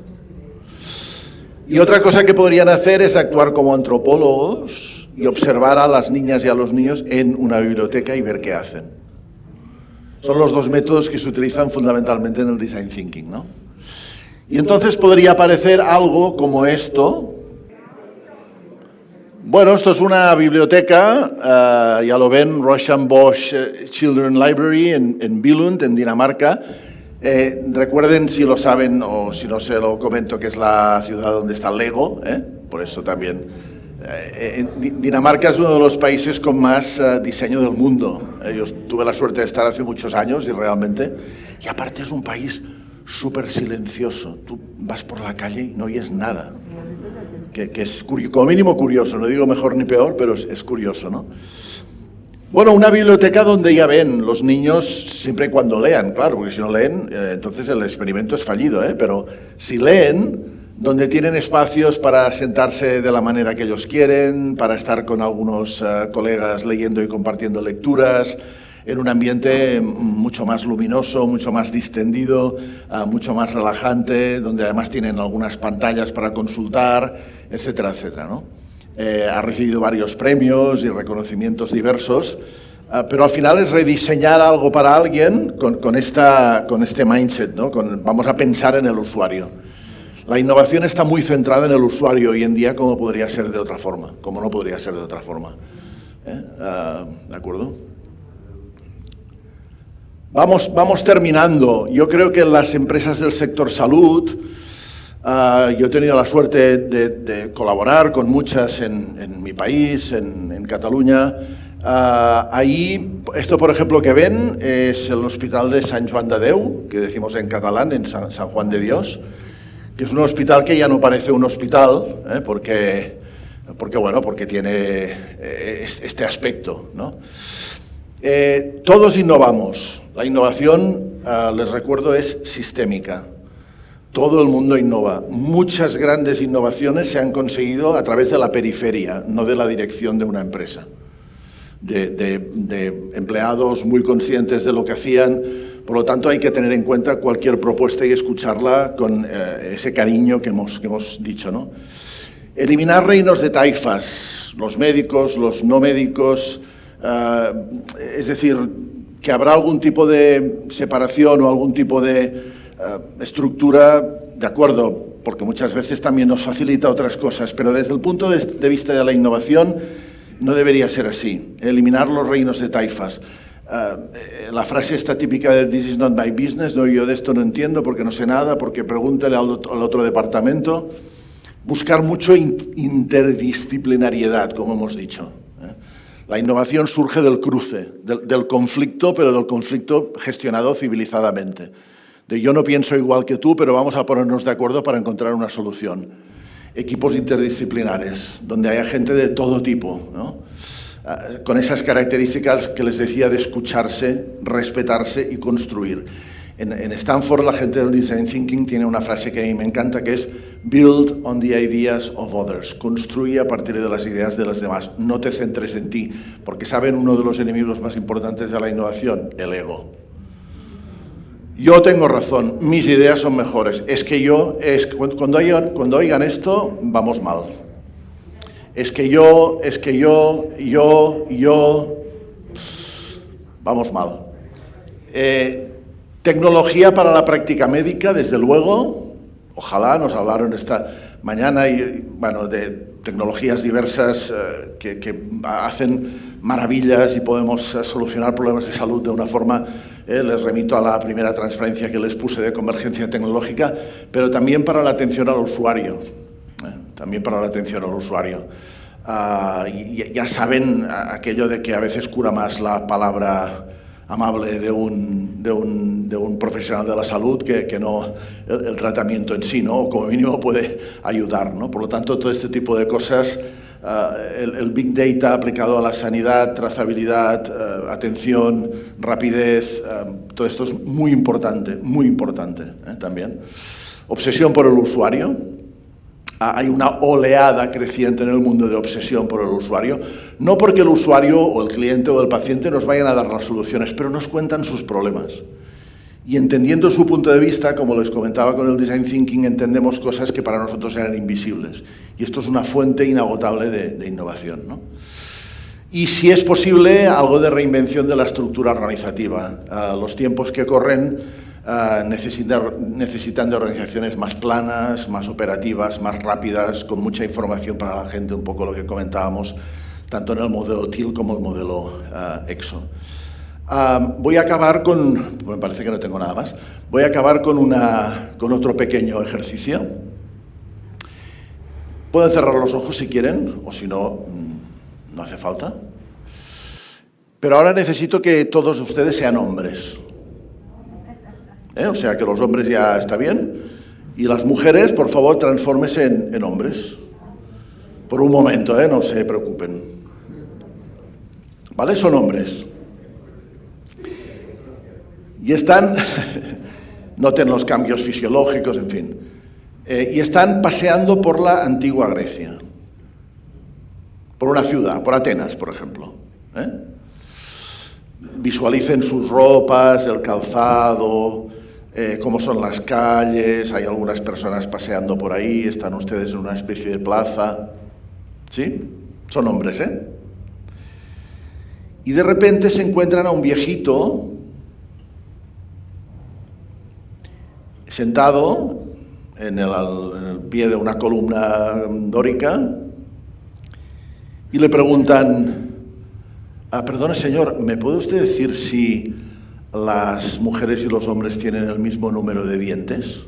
Y otra cosa que podrían hacer es actuar como antropólogos y observar a las niñas y a los niños en una biblioteca y ver qué hacen. Son los 2 métodos que se utilizan fundamentalmente en el design thinking, ¿no? Y entonces podría aparecer algo esto. Bueno, esto es una biblioteca, ya lo ven, Rochambosch Children's Library en Billund, en Dinamarca. Recuerden, si lo saben o si no se lo comento, que es la ciudad donde está Lego, por eso también. Dinamarca es uno de los países con más diseño del mundo. Yo tuve la suerte de estar hace muchos años y aparte es un país súper silencioso. Tú vas por la calle y no oyes nada. Que es como mínimo curioso, no digo mejor ni peor, pero es curioso, ¿no? Bueno, una biblioteca donde ya ven los niños siempre y cuando lean, claro, porque si no leen, entonces el experimento es fallido, pero si leen, donde tienen espacios para sentarse de la manera que ellos quieren, para estar con algunos colegas leyendo y compartiendo lecturas, en un ambiente mucho más luminoso, mucho más distendido, mucho más relajante, donde además tienen algunas pantallas para consultar, etcétera, etcétera, ¿no? Ha recibido varios premios y reconocimientos diversos, pero al final es rediseñar algo para alguien con este mindset, ¿no? Vamos a pensar en el usuario. La innovación está muy centrada en el usuario hoy en día, como podría ser de otra forma, como no podría ser de otra forma. ¿De acuerdo? Vamos terminando. Yo creo que las empresas del sector salud, yo he tenido la suerte de colaborar con muchas en mi país, en Cataluña. Ahí, esto por ejemplo que ven, es el Hospital de Sant Joan de Déu, que decimos en catalán, en San Juan de Dios, que es un hospital que ya no parece un hospital, porque tiene este aspecto, ¿no? Todos innovamos. La innovación, les recuerdo, es sistémica. Todo el mundo innova. Muchas grandes innovaciones se han conseguido a través de la periferia, no de la dirección de una empresa. De empleados muy conscientes de lo que hacían. Por lo tanto, hay que tener en cuenta cualquier propuesta y escucharla con ese cariño que hemos dicho, ¿no? Eliminar reinos de taifas, los médicos, los no médicos, es decir, que habrá algún tipo de separación o algún tipo de estructura, de acuerdo, porque muchas veces también nos facilita otras cosas, pero desde el punto de vista de la innovación no debería ser así, eliminar los reinos de taifas. La frase esta típica de "This is not my business", no, yo de esto no entiendo porque no sé nada, porque pregúntale al otro departamento. Buscar mucho interdisciplinariedad, como hemos dicho. La innovación surge del cruce, del conflicto, pero del conflicto gestionado civilizadamente. De yo no pienso igual que tú, pero vamos a ponernos de acuerdo para encontrar una solución. Equipos interdisciplinares, donde haya gente de todo tipo, ¿no? Con esas características que les decía de escucharse, respetarse y construir. En Stanford la gente del Design Thinking tiene una frase que a mí me encanta, que es "Build on the ideas of others", construye a partir de las ideas de los demás, no te centres en ti, porque ¿saben uno de los enemigos más importantes de la innovación? El ego. Yo tengo razón, mis ideas son mejores, es que cuando oigan esto, vamos mal. Vamos mal. Tecnología para la práctica médica, desde luego. Ojalá, nos hablaron esta mañana de tecnologías diversas que hacen maravillas y podemos solucionar problemas de salud de una forma. Les remito a la primera transparencia que les puse de convergencia tecnológica, pero también para la atención al usuario. Ya saben aquello de que a veces cura más la palabra amable de un profesional de la salud que no el tratamiento en sí, ¿no? O como mínimo puede ayudar, ¿no? Por lo tanto, todo este tipo de cosas, el Big Data aplicado a la sanidad, trazabilidad, atención, rapidez, todo esto es muy importante también. Obsesión por el usuario. Hay una oleada creciente en el mundo de obsesión por el usuario, no porque el usuario o el cliente o el paciente nos vayan a dar las soluciones, pero nos cuentan sus problemas. Y entendiendo su punto de vista, como les comentaba con el Design Thinking, entendemos cosas que para nosotros eran invisibles. Y esto es una fuente inagotable de innovación, ¿no? Y si es posible, algo de reinvención de la estructura organizativa. Los tiempos que corren necesitan de organizaciones más planas, más operativas, más rápidas, con mucha información para la gente, un poco lo que comentábamos, tanto en el modelo TIL como el modelo EXO. Voy a acabar me parece que no tengo nada más, voy a acabar con otro pequeño ejercicio. Pueden cerrar los ojos si quieren, o si no, no hace falta. Pero ahora necesito que todos ustedes sean hombres. O sea, que los hombres ya está bien. Y las mujeres, por favor, transfórmense en hombres. Por un momento, no se preocupen. ¿Vale? Son hombres. Y están, noten los cambios fisiológicos, en fin. Y están paseando por la antigua Grecia. Por una ciudad, por Atenas, por ejemplo. Visualicen sus ropas, el calzado, cómo son las calles, hay algunas personas paseando por ahí, están ustedes en una especie de plaza. ¿Sí? Son hombres, Y de repente se encuentran a un viejito sentado en el pie de una columna dórica y le preguntan: perdone señor, ¿me puede usted decir si las mujeres y los hombres tienen el mismo número de dientes?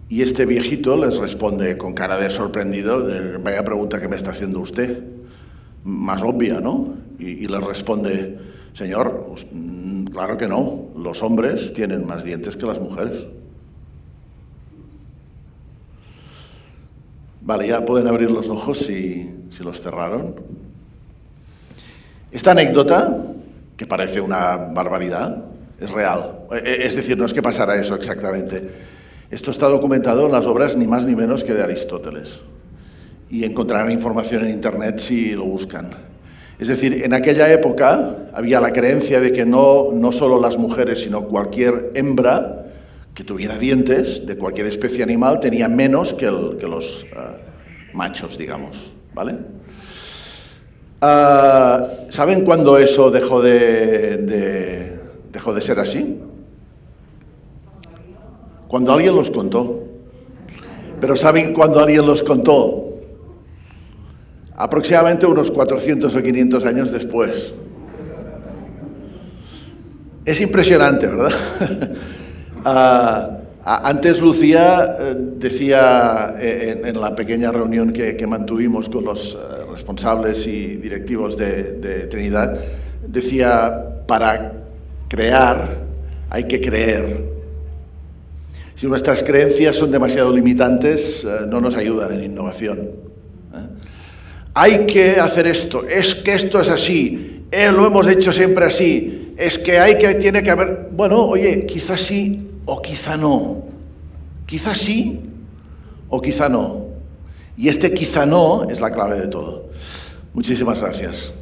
Y este viejito les responde con cara de sorprendido: vaya pregunta que me está haciendo usted, más obvia, ¿no? Y les responde: señor, claro que no, los hombres tienen más dientes que las mujeres. Vale, ya pueden abrir los ojos si los cerraron. Esta anécdota, que parece una barbaridad, es real. Es decir, no es que pasara eso exactamente. Esto está documentado en las obras ni más ni menos que de Aristóteles. Y encontrarán información en Internet si lo buscan. Es decir, en aquella época había la creencia de que no solo las mujeres, sino cualquier hembra que tuviera dientes de cualquier especie animal tenía menos que los machos, digamos, ¿vale? ¿Saben cuándo eso dejó de ser así? Cuando alguien los contó. Pero ¿saben cuándo alguien los contó? Aproximadamente unos 400 o 500 años después. Es impresionante, ¿verdad? Antes Lucía decía en la pequeña reunión que mantuvimos con los responsables y directivos de Trinidad, decía, para crear hay que creer. Si nuestras creencias son demasiado limitantes, no nos ayudan en innovación. Hay que hacer esto, es que esto es así, lo hemos hecho siempre así, es que tiene que haber... Bueno, oye, quizás sí o quizá no. Quizás sí o quizá no. Y este quizá no es la clave de todo. Muchísimas gracias.